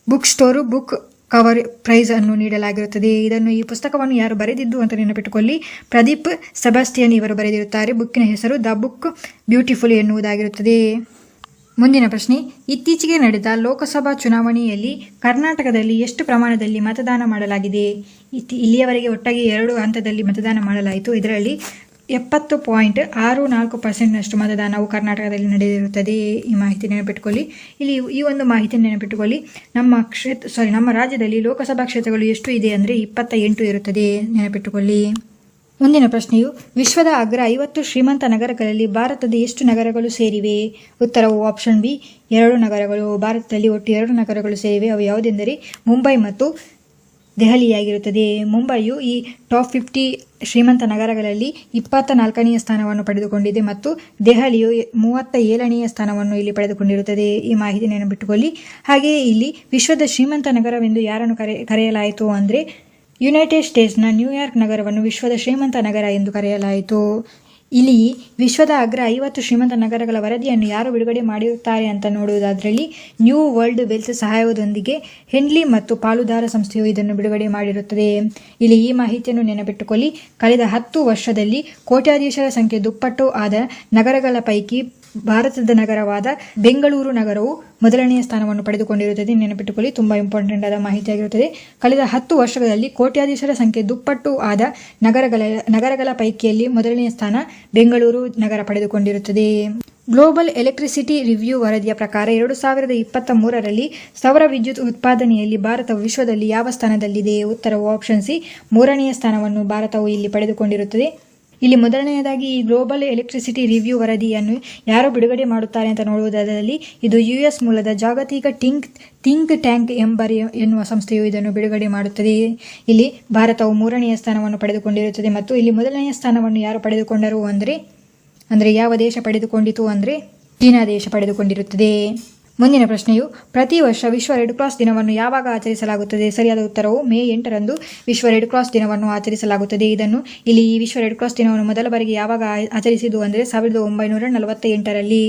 book store book cover prize ಅನ್ನು ನೀಡಲಾಗಿರುತ್ತದೆ. ಈ ಪುಸ್ತಕವನ್ನು ಯಾರು ಬರೆದಿದ್ದು ಅಂತ ನೆನಪಿಟ್ಟುಕೊಳ್ಳಿ. ಪ್ರದೀಪ್ ಸೆಬಾಸ್ಟಿಯನ್ ಇವರು ಬರೆದಿರುತ್ತಾರೆ. ಬುಕ್ಕಿನ ಹೆಸರು ದ ಬುಕ್ ಬ್ಯೂಟಿಫುಲ್ ಎನ್ನುವುದಾಗಿರುತ್ತದೆ. ಮುಂದಿನ ಪ್ರಶ್ನೆ, ಇತ್ತೀಚೆಗೆ ನಡೆದ ಲೋಕಸಭಾ ಚುನಾವಣೆಯಲ್ಲಿ ಕರ್ನಾಟಕದಲ್ಲಿ ಎಷ್ಟು ಪ್ರಮಾಣದಲ್ಲಿ ಮತದಾನ ಮಾಡಲಾಗಿದೆ? ಇಲ್ಲಿಯವರೆಗೆ ಒಟ್ಟಾಗಿ 2 ಹಂತದಲ್ಲಿ ಮತದಾನ ಮಾಡಲಾಯಿತು. ಇದರಲ್ಲಿ 70.64% ಮತದಾನವು ಕರ್ನಾಟಕದಲ್ಲಿ ನಡೆದಿರುತ್ತದೆ. ಈ ಮಾಹಿತಿ ನೆನಪಿಟ್ಟುಕೊಳ್ಳಿ. ಇಲ್ಲಿ ಈ ಒಂದು ಮಾಹಿತಿ ನೆನಪಿಟ್ಟುಕೊಳ್ಳಿ. ನಮ್ಮ ರಾಜ್ಯದಲ್ಲಿ ಲೋಕಸಭಾ ಕ್ಷೇತ್ರಗಳು ಎಷ್ಟು ಇದೆ ಅಂದರೆ 28 ಇರುತ್ತದೆ, ನೆನಪಿಟ್ಟುಕೊಳ್ಳಿ. ಮುಂದಿನ ಪ್ರಶ್ನೆಯು, ವಿಶ್ವದ ಅಗ್ರ 50 ಶ್ರೀಮಂತ ನಗರಗಳಲ್ಲಿ ಭಾರತದ ಎಷ್ಟು ನಗರಗಳು ಸೇರಿವೆ? ಉತ್ತರವು ಆಪ್ಷನ್ ಬಿ, 2 ನಗರಗಳು. ಭಾರತದಲ್ಲಿ ಒಟ್ಟು 2 ನಗರಗಳು ಸೇರಿವೆ. ಅವು ಯಾವುದೆಂದರೆ ಮುಂಬೈ ಮತ್ತು ದೆಹಲಿಯಾಗಿರುತ್ತದೆ. ಮುಂಬೈಯು ಈ ಟಾಪ್ 50 ಶ್ರೀಮಂತ ನಗರಗಳಲ್ಲಿ 24ನೇ ಸ್ಥಾನವನ್ನು ಪಡೆದುಕೊಂಡಿದೆ ಮತ್ತು ದೆಹಲಿಯು 37ನೇ ಸ್ಥಾನವನ್ನು ಇಲ್ಲಿ ಪಡೆದುಕೊಂಡಿರುತ್ತದೆ. ಈ ಮಾಹಿತಿ ನೆನಪಿಟ್ಟುಕೊಳ್ಳಿ. ಹಾಗೆಯೇ ಇಲ್ಲಿ ವಿಶ್ವದ ಶ್ರೀಮಂತ ನಗರವೆಂದು ಯಾರನ್ನು ಕರೆಯಲಾಯಿತು ಅಂದರೆ ಯುನೈಟೆಡ್ ಸ್ಟೇಟ್ಸ್ನ ನ್ಯೂಯಾರ್ಕ್ ನಗರವನ್ನು ವಿಶ್ವದ ಶ್ರೀಮಂತ ನಗರ ಎಂದು ಕರೆಯಲಾಯಿತು. ಇಲ್ಲಿ ವಿಶ್ವದ ಅಗ್ರ 50 ಶ್ರೀಮಂತ ನಗರಗಳ ವರದಿಯನ್ನು ಯಾರು ಬಿಡುಗಡೆ ಮಾಡಿರುತ್ತಾರೆ ಅಂತ ನೋಡುವುದಾದ್ರಲ್ಲಿ ನ್ಯೂ ವರ್ಲ್ಡ್ ವೆಲ್ತ್ ಸಹಾಯದೊಂದಿಗೆ ಹೆನ್ಲಿ ಮತ್ತು ಪಾಲುದಾರ ಸಂಸ್ಥೆಯು ಇದನ್ನು ಬಿಡುಗಡೆ ಮಾಡಿರುತ್ತದೆ. ಇಲ್ಲಿ ಈ ಮಾಹಿತಿಯನ್ನು ನೆನಪಿಟ್ಟುಕೊಳ್ಳಿ. ಕಳೆದ 10 ವರ್ಷದಲ್ಲಿ ಕೋಟ್ಯಾಧೀಶರ ಸಂಖ್ಯೆ ದುಪ್ಪಟ್ಟು ಆದ ನಗರಗಳ ಪೈಕಿ ಭಾರತದ ನಗರವಾದ ಬೆಂಗಳೂರು ನಗರವು ಮೊದಲನೆಯ ಸ್ಥಾನವನ್ನು ಪಡೆದುಕೊಂಡಿರುತ್ತದೆ, ನೆನಪಿಟ್ಟುಕೊಳ್ಳಿ. ತುಂಬ ಇಂಪಾರ್ಟೆಂಟ್ ಆದ ಮಾಹಿತಿಯಾಗಿರುತ್ತದೆ. ಕಳೆದ 10 ವರ್ಷಗಳಲ್ಲಿ ಕೋಟ್ಯಾಧೀಶರ ಸಂಖ್ಯೆ ದುಪ್ಪಟ್ಟು ಆದ ನಗರಗಳ ಪೈಕಿಯಲ್ಲಿ ಮೊದಲನೆಯ ಸ್ಥಾನ ಬೆಂಗಳೂರು ನಗರ ಪಡೆದುಕೊಂಡಿರುತ್ತದೆ. ಗ್ಲೋಬಲ್ ಎಲೆಕ್ಟ್ರಿಸಿಟಿ ರಿವ್ಯೂ ವರದಿಯ ಪ್ರಕಾರ 2023ರಲ್ಲಿ ಸೌರ ವಿದ್ಯುತ್ ಉತ್ಪಾದನೆಯಲ್ಲಿ ಭಾರತವು ವಿಶ್ವದಲ್ಲಿ ಯಾವ ಸ್ಥಾನದಲ್ಲಿದೆ? ಉತ್ತರವು ಆಪ್ಷನ್ ಸಿ, 3ನೆಯ ಸ್ಥಾನವನ್ನು ಭಾರತವು ಇಲ್ಲಿ ಪಡೆದುಕೊಂಡಿರುತ್ತದೆ. ಇಲ್ಲಿ ಮೊದಲನೆಯದಾಗಿ ಈ ಗ್ಲೋಬಲ್ ಎಲೆಕ್ಟ್ರಿಸಿಟಿ ರಿವ್ಯೂ ವರದಿಯನ್ನು ಯಾರು ಬಿಡುಗಡೆ ಮಾಡುತ್ತಾರೆ ಅಂತ ನೋಡುವುದಾದಲ್ಲಿ ಇದು US ಮೂಲದ ಜಾಗತಿಕ ಥಿಂಕ್ ಟ್ಯಾಂಕ್ ಎನ್ನುವ ಸಂಸ್ಥೆಯು ಇದನ್ನು ಬಿಡುಗಡೆ ಮಾಡುತ್ತದೆ. ಇಲ್ಲಿ ಭಾರತವು 3ನೆಯ ಸ್ಥಾನವನ್ನು ಪಡೆದುಕೊಂಡಿರುತ್ತದೆ ಮತ್ತು ಇಲ್ಲಿ ಮೊದಲನೆಯ ಸ್ಥಾನವನ್ನು ಯಾರು ಪಡೆದುಕೊಂಡರು ಅಂದರೆ ಯಾವ ದೇಶ ಪಡೆದುಕೊಂಡಿತು ಅಂದರೆ ಚೀನಾ ದೇಶ ಪಡೆದುಕೊಂಡಿರುತ್ತದೆ. ಮುಂದಿನ ಪ್ರಶ್ನೆಯು, ಪ್ರತಿ ವರ್ಷ ವಿಶ್ವ ರೆಡ್ ಕ್ರಾಸ್ ದಿನವನ್ನು ಯಾವಾಗ ಆಚರಿಸಲಾಗುತ್ತದೆ? ಸರಿಯಾದ ಉತ್ತರವು ಮೇ 8ರಂದು ವಿಶ್ವ ರೆಡ್ ಕ್ರಾಸ್ ದಿನವನ್ನು ಆಚರಿಸಲಾಗುತ್ತದೆ. ಈ ವಿಶ್ವ ರೆಡ್ ಕ್ರಾಸ್ ದಿನವನ್ನು ಮೊದಲ ಬಾರಿಗೆ ಯಾವಾಗ ಆಚರಿಸಿದ್ದು ಅಂದರೆ 1948ರಲ್ಲಿ.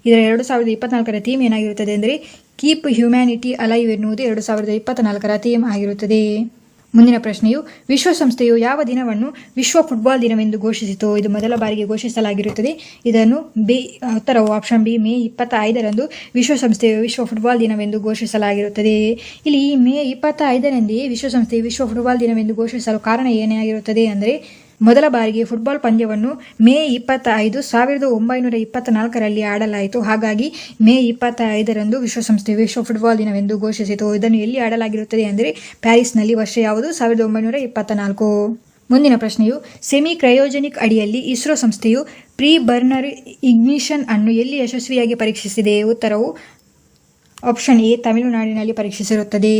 ಇದರ 2024ರ ಥೀಮ್ ಏನಾಗಿರುತ್ತದೆ ಅಂದರೆ ಕೀಪ್ ಹ್ಯುಮ್ಯಾನಿಟಿ ಅಲೈವ್ ಎನ್ನುವುದು 2024ರ ಥೀಮ್ ಆಗಿರುತ್ತದೆ. ಮುಂದಿನ ಪ್ರಶ್ನೆಯು, ವಿಶ್ವಸಂಸ್ಥೆಯು ಯಾವ ದಿನವನ್ನು ವಿಶ್ವ ಫುಟ್ಬಾಲ್ ದಿನವೆಂದು ಘೋಷಿಸಿತು? ಇದು ಮೊದಲ ಬಾರಿಗೆ ಘೋಷಿಸಲಾಗಿರುತ್ತದೆ. ಉತ್ತರವು ಆಪ್ಷನ್ ಬಿ, ಮೇ 25ರಂದು ವಿಶ್ವಸಂಸ್ಥೆಯು ವಿಶ್ವ ಫುಟ್ಬಾಲ್ ದಿನವೆಂದು ಘೋಷಿಸಲಾಗಿರುತ್ತದೆ. ಇಲ್ಲಿ ಮೇ 25ರಂದೇ ವಿಶ್ವಸಂಸ್ಥೆಯು ವಿಶ್ವ ಫುಟ್ಬಾಲ್ ದಿನವೆಂದು ಘೋಷಿಸಲು ಕಾರಣ ಏನಾಗಿರುತ್ತದೆ ಅಂದರೆ ಮೊದಲ ಬಾರಿಗೆ ಫುಟ್ಬಾಲ್ ಪಂದ್ಯವನ್ನು ಮೇ 25, 1924ರಲ್ಲಿ ಆಡಲಾಯಿತು. ಹಾಗಾಗಿ ಮೇ 25ರಂದು ವಿಶ್ವಸಂಸ್ಥೆ ವಿಶ್ವ ಫುಟ್ಬಾಲ್ ದಿನವೆಂದು ಘೋಷಿಸಿತು. ಇದನ್ನು ಎಲ್ಲಿ ಆಡಲಾಗಿರುತ್ತದೆ ಅಂದರೆ ಪ್ಯಾರಿಸ್ನಲ್ಲಿ. ವರ್ಷ ಯಾವುದು? 1924. ಮುಂದಿನ ಪ್ರಶ್ನೆಯು, ಸೆಮಿ ಕ್ರಯೋಜೆನಿಕ್ ಅಡಿಯಲ್ಲಿ ಇಸ್ರೋ ಸಂಸ್ಥೆಯು ಪ್ರೀ ಬರ್ನರ್ ಇಗ್ನಿಷನ್ ಅನ್ನು ಎಲ್ಲಿ ಯಶಸ್ವಿಯಾಗಿ ಪರೀಕ್ಷಿಸಿದೆ? ಉತ್ತರವು ಆಪ್ಷನ್ ಎ, ತಮಿಳುನಾಡಿನಲ್ಲಿ ಪರೀಕ್ಷಿಸಿರುತ್ತದೆ.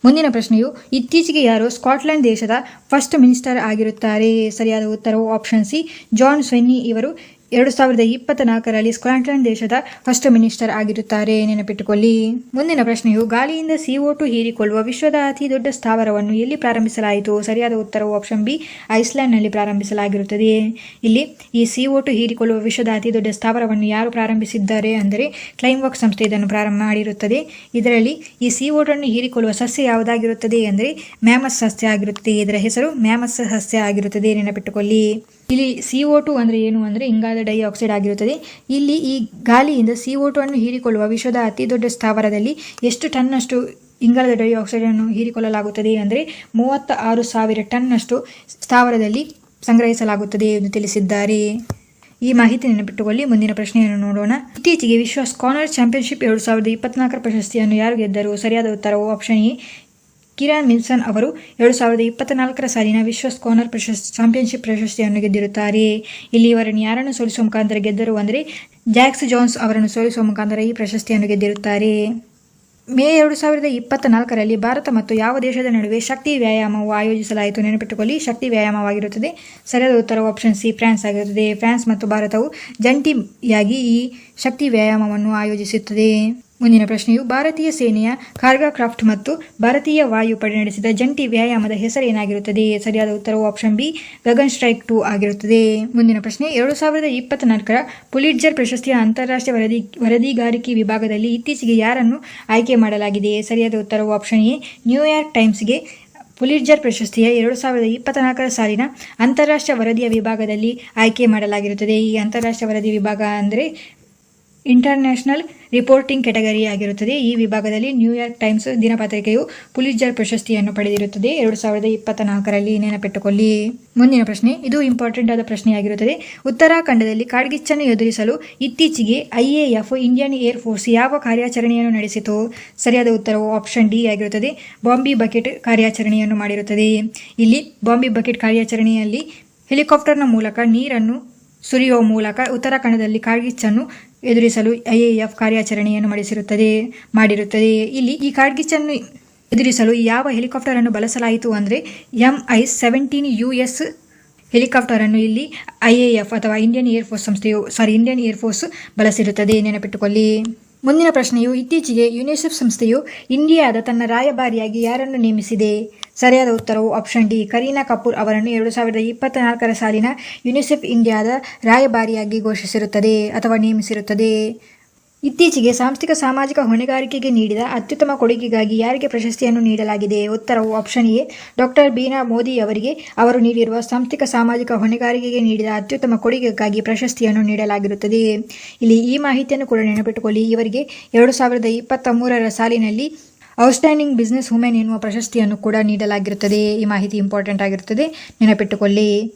ಮುಂದಿನ ಪ್ರಶ್ನೆಯು, ಇತ್ತೀಚೆಗೆ ಯಾರು ಸ್ಕಾಟ್ಲೆಂಡ್ ದೇಶದ ಫಸ್ಟ್ ಮಿನಿಸ್ಟರ್ ಆಗಿರುತ್ತಾರೆ? ಸರಿಯಾದ ಉತ್ತರವು ಆಪ್ಷನ್ ಸಿ, ಜಾನ್ ಸ್ವೆನ್ನಿ ಇವರು 2024ರಲ್ಲಿ ಸ್ಕಾಟ್ಲೆಂಡ್ ದೇಶದ ಫಸ್ಟ್ ಮಿನಿಸ್ಟರ್ ಆಗಿರುತ್ತಾರೆ, ನೆನಪಿಟ್ಟುಕೊಳ್ಳಿ. ಮುಂದಿನ ಪ್ರಶ್ನೆಯು ಗಾಳಿಯಿಂದ CO2 ಹೀರಿಕೊಳ್ಳುವ ವಿಶ್ವದ ಅತಿ ದೊಡ್ಡ ಸ್ಥಾವರವನ್ನು ಎಲ್ಲಿ ಪ್ರಾರಂಭಿಸಲಾಯಿತು? ಸರಿಯಾದ ಉತ್ತರವು ಆಪ್ಷನ್ ಬಿ, ಐಸ್ಲ್ಯಾಂಡ್ನಲ್ಲಿ ಪ್ರಾರಂಭಿಸಲಾಗಿರುತ್ತದೆ. ಇಲ್ಲಿ ಈ CO2 ಹೀರಿಕೊಳ್ಳುವ ವಿಶ್ವದ ಅತಿ ದೊಡ್ಡ ಸ್ಥಾವರವನ್ನು ಯಾರು ಪ್ರಾರಂಭಿಸಿದ್ದಾರೆ ಅಂದರೆ ಕ್ಲೈಮ್ವರ್ಕ್ ಸಂಸ್ಥೆ ಇದನ್ನು ಪ್ರಾರಂಭ ಮಾಡಿರುತ್ತದೆ. ಇದರಲ್ಲಿ ಈ CO2 ಅನ್ನು ಹೀರಿಕೊಳ್ಳುವ ಸಸ್ಯ ಯಾವುದಾಗಿರುತ್ತದೆ ಅಂದರೆ ಮ್ಯಾಮಸ್ ಸಸ್ಯ ಆಗಿರುತ್ತದೆ. ಇದರ ಹೆಸರು ಮ್ಯಾಮಸ್ ಸಸ್ಯ ಆಗಿರುತ್ತದೆ, ನೆನಪಿಟ್ಟುಕೊಳ್ಳಿ. ಇಲ್ಲಿ CO2 ಅಂದರೆ ಏನು ಅಂದರೆ ಇಂಗಾಲದ ಡೈಆಕ್ಸೈಡ್ ಆಗಿರುತ್ತದೆ. ಇಲ್ಲಿ ಈ ಗಾಳಿಯಿಂದ CO2 ಅನ್ನು ಹೀರಿಕೊಳ್ಳುವ ವಿಶ್ವದ ಅತಿ ದೊಡ್ಡ ಸ್ಥಾವರದಲ್ಲಿ ಎಷ್ಟು ಟನ್ನಷ್ಟು ಇಂಗಾಲದ ಡೈಆಕ್ಸೈಡ್ ಅನ್ನು ಹೀರಿಕೊಳ್ಳಲಾಗುತ್ತದೆ ಅಂದರೆ 36,000 ಟನ್ನಷ್ಟು ಸ್ಥಾವರದಲ್ಲಿ ಸಂಗ್ರಹಿಸಲಾಗುತ್ತದೆ ಎಂದು ತಿಳಿಸಿದ್ದಾರೆ. ಈ ಮಾಹಿತಿ ನೆನಪಿಟ್ಟುಕೊಳ್ಳಿ. ಮುಂದಿನ ಪ್ರಶ್ನೆಯನ್ನು ನೋಡೋಣ. ಇತ್ತೀಚೆಗೆ ವಿಶ್ವ ಸ್ಕಾನರ್ ಚಾಂಪಿಯನ್ಶಿಪ್ 2024 ಪ್ರಶಸ್ತಿಯನ್ನು ಯಾರು ಗೆದ್ದರು? ಸರಿಯಾದ ಉತ್ತರವು ಆಪ್ಷನ್ ಎ, ಕಿರಾನ್ ಮಿಲ್ಸನ್ ಅವರು 2024 ಸಾಲಿನ ವಿಶ್ವ ಸ್ಕಾನರ್ ಚಾಂಪಿಯನ್ಶಿಪ್ ಪ್ರಶಸ್ತಿಯನ್ನು ಗೆದ್ದಿರುತ್ತಾರೆ. ಇಲ್ಲಿ ಇವರನ್ನು ಯಾರನ್ನು ಸೋಲಿಸುವ ಮುಖಾಂತರ ಗೆದ್ದರು ಅಂದರೆ ಜಾಕ್ಸ್ ಜೋನ್ಸ್ ಅವರನ್ನು ಸೋಲಿಸುವ ಮುಖಾಂತರ ಈ ಪ್ರಶಸ್ತಿಯನ್ನು ಗೆದ್ದಿರುತ್ತಾರೆ. ಮೇ 2024ರಲ್ಲಿ ಭಾರತ ಮತ್ತು ಯಾವ ದೇಶದ ನಡುವೆ ಶಕ್ತಿ ವ್ಯಾಯಾಮವು ಆಯೋಜಿಸಲಾಯಿತು? ನೆನಪಿಟ್ಟುಕೊಳ್ಳಿ, ಶಕ್ತಿ ವ್ಯಾಯಾಮವಾಗಿರುತ್ತದೆ. ಸರಿಯಾದ ಉತ್ತರವು ಆಪ್ಷನ್ ಸಿ, ಫ್ರಾನ್ಸ್ ಆಗಿರುತ್ತದೆ. ಫ್ರಾನ್ಸ್ ಮತ್ತು ಭಾರತವು ಜಂಟಿಯಾಗಿ ಈ ಶಕ್ತಿ ವ್ಯಾಯಾಮವನ್ನು ಆಯೋಜಿಸುತ್ತದೆ. ಮುಂದಿನ ಪ್ರಶ್ನೆಯು ಭಾರತೀಯ ಸೇನೆಯ ಕಾರ್ಗೋ ಕ್ರಾಫ್ಟ್ ಮತ್ತು ಭಾರತೀಯ ವಾಯುಪಡೆ ನಡೆಸಿದ ಜಂಟಿ ವ್ಯಾಯಾಮದ ಹೆಸರೇನಾಗಿರುತ್ತದೆ? ಸರಿಯಾದ ಉತ್ತರವು ಆಪ್ಷನ್ ಬಿ, ಗಗನ್ ಸ್ಟ್ರೈಕ್ 2 ಆಗಿರುತ್ತದೆ. ಮುಂದಿನ ಪ್ರಶ್ನೆ, 2024 ಪುಲಿಟ್ಜರ್ ಪ್ರಶಸ್ತಿಯ ಅಂತಾರಾಷ್ಟ್ರೀಯ ವರದಿಗಾರಿಕೆ ವಿಭಾಗದಲ್ಲಿ ಇತ್ತೀಚೆಗೆ ಯಾರನ್ನು ಆಯ್ಕೆ ಮಾಡಲಾಗಿದೆ? ಸರಿಯಾದ ಉತ್ತರವು ಆಪ್ಷನ್ ಎ, ನ್ಯೂಯಾರ್ಕ್ ಟೈಮ್ಸ್ಗೆ ಪುಲಿಟ್ಜರ್ ಪ್ರಶಸ್ತಿಯ 2024 ಸಾಲಿನ ಅಂತಾರಾಷ್ಟ್ರೀಯ ವರದಿಯ ವಿಭಾಗದಲ್ಲಿ ಆಯ್ಕೆ ಮಾಡಲಾಗಿರುತ್ತದೆ. ಈ ಅಂತಾರಾಷ್ಟ್ರೀಯ ವರದಿ ವಿಭಾಗ ಅಂದರೆ ಇಂಟರ್ನ್ಯಾಷನಲ್ ರಿಪೋರ್ಟಿಂಗ್ ಕೆಟಗರಿ ಆಗಿರುತ್ತದೆ. ಈ ವಿಭಾಗದಲ್ಲಿ ನ್ಯೂಯಾರ್ಕ್ ಟೈಮ್ಸ್ ದಿನಪತ್ರಿಕೆಯು ಪುಲಿಟ್ಜರ್ ಪ್ರಶಸ್ತಿಯನ್ನು ಪಡೆದಿರುತ್ತದೆ 2024ರಲ್ಲಿ, ನೆನಪಿಟ್ಟುಕೊಳ್ಳಿ. ಮುಂದಿನ ಪ್ರಶ್ನೆ, ಇದು ಇಂಪಾರ್ಟೆಂಟ್ ಆದ ಪ್ರಶ್ನೆಯಾಗಿರುತ್ತದೆ. ಉತ್ತರಾಖಂಡದಲ್ಲಿ ಕಾಡ್ಗಿಚ್ಚನ್ನು ಎದುರಿಸಲು ಇತ್ತೀಚೆಗೆ IAF ಇಂಡಿಯನ್ ಏರ್ ಫೋರ್ಸ್ ಯಾವ ಕಾರ್ಯಾಚರಣೆಯನ್ನು ನಡೆಸಿತು? ಸರಿಯಾದ ಉತ್ತರವು ಆಪ್ಷನ್ ಡಿ ಆಗಿರುತ್ತದೆ, ಬಾಂಬಿ ಬಕೆಟ್ ಕಾರ್ಯಾಚರಣೆಯನ್ನು ಮಾಡಿರುತ್ತದೆ. ಇಲ್ಲಿ ಬಾಂಬಿ ಬಕೆಟ್ ಕಾರ್ಯಾಚರಣೆಯಲ್ಲಿ ಹೆಲಿಕಾಪ್ಟರ್ನ ಮೂಲಕ ನೀರನ್ನು ಸುರಿಯುವ ಮೂಲಕ ಉತ್ತರಾಖಂಡದಲ್ಲಿ ಕಾಡ್ಗಿಚ್ಚನ್ನು ಎದುರಿಸಲು IAF ಕಾರ್ಯಾಚರಣೆಯನ್ನು ಮಾಡಿರುತ್ತದೆ. ಇಲ್ಲಿ ಈ ಕಾಡ್ಗಿಚ್ಚನ್ನು ಎದುರಿಸಲು ಯಾವ ಹೆಲಿಕಾಪ್ಟರ್ ಅನ್ನು ಬಳಸಲಾಯಿತು ಅಂದರೆ Mi-17 US ಹೆಲಿಕಾಪ್ಟರ್ ಅನ್ನು ಇಲ್ಲಿ IAF ಅಥವಾ ಇಂಡಿಯನ್ ಏರ್ ಫೋರ್ಸ್ ಬಳಸಿರುತ್ತದೆ, ನೆನಪಿಟ್ಟುಕೊಳ್ಳಿ. ಮುಂದಿನ ಪ್ರಶ್ನೆಯು ಇತ್ತೀಚೆಗೆ ಯುನಿಸೆಫ್ ಸಂಸ್ಥೆಯು ಇಂಡಿಯಾದ ತನ್ನ ರಾಯಭಾರಿಯಾಗಿ ಯಾರನ್ನು ನೇಮಿಸಿದೆ? ಸರಿಯಾದ ಉತ್ತರವು ಆಪ್ಷನ್ ಡಿ, ಕರೀನಾ ಕಪೂರ್ ಅವರನ್ನು 2024 ಸಾಲಿನ ಯುನಿಸೆಫ್ ಇಂಡಿಯಾದ ರಾಯಭಾರಿಯಾಗಿ ಘೋಷಿಸಿರುತ್ತದೆ ಅಥವಾ ನೇಮಿಸಿರುತ್ತದೆ. ಇತ್ತೀಚೆಗೆ ಸಾಂಸ್ಥಿಕ ಸಾಮಾಜಿಕ ಹೊಣೆಗಾರಿಕೆಗೆ ನೀಡಿದ ಅತ್ಯುತ್ತಮ ಕೊಡುಗೆಗಾಗಿ ಯಾರಿಗೆ ಪ್ರಶಸ್ತಿಯನ್ನು ನೀಡಲಾಗಿದೆ? ಉತ್ತರವು option A, doctor Beena Modi ಅವರಿಗೆ ಅವರು ನೀಡಿರುವ ಸಾಂಸ್ಥಿಕ ಸಾಮಾಜಿಕ ಹೊಣೆಗಾರಿಕೆಗೆ ನೀಡಿದ ಅತ್ಯುತ್ತಮ ಕೊಡುಗೆಗಾಗಿ ಪ್ರಶಸ್ತಿಯನ್ನು ನೀಡಲಾಗಿರುತ್ತದೆ. ಇಲ್ಲಿ ಈ ಮಾಹಿತಿಯನ್ನು ಕೂಡ ನೆನಪಿಟ್ಟುಕೊಳ್ಳಿ. ಇವರಿಗೆ 2023 ಸಾಲಿನಲ್ಲಿ ಔಟ್ಸ್ಟ್ಯಾಂಡಿಂಗ್ ಬಿಸ್ನೆಸ್ ವುಮೆನ್ ಎನ್ನುವ ಪ್ರಶಸ್ತಿಯನ್ನು ಕೂಡ ನೀಡಲಾಗಿರುತ್ತದೆ. ಈ ಮಾಹಿತಿ ಇಂಪಾರ್ಟೆಂಟ್ ಆಗಿರುತ್ತದೆ, ನೆನಪಿಟ್ಟುಕೊಳ್ಳಿ.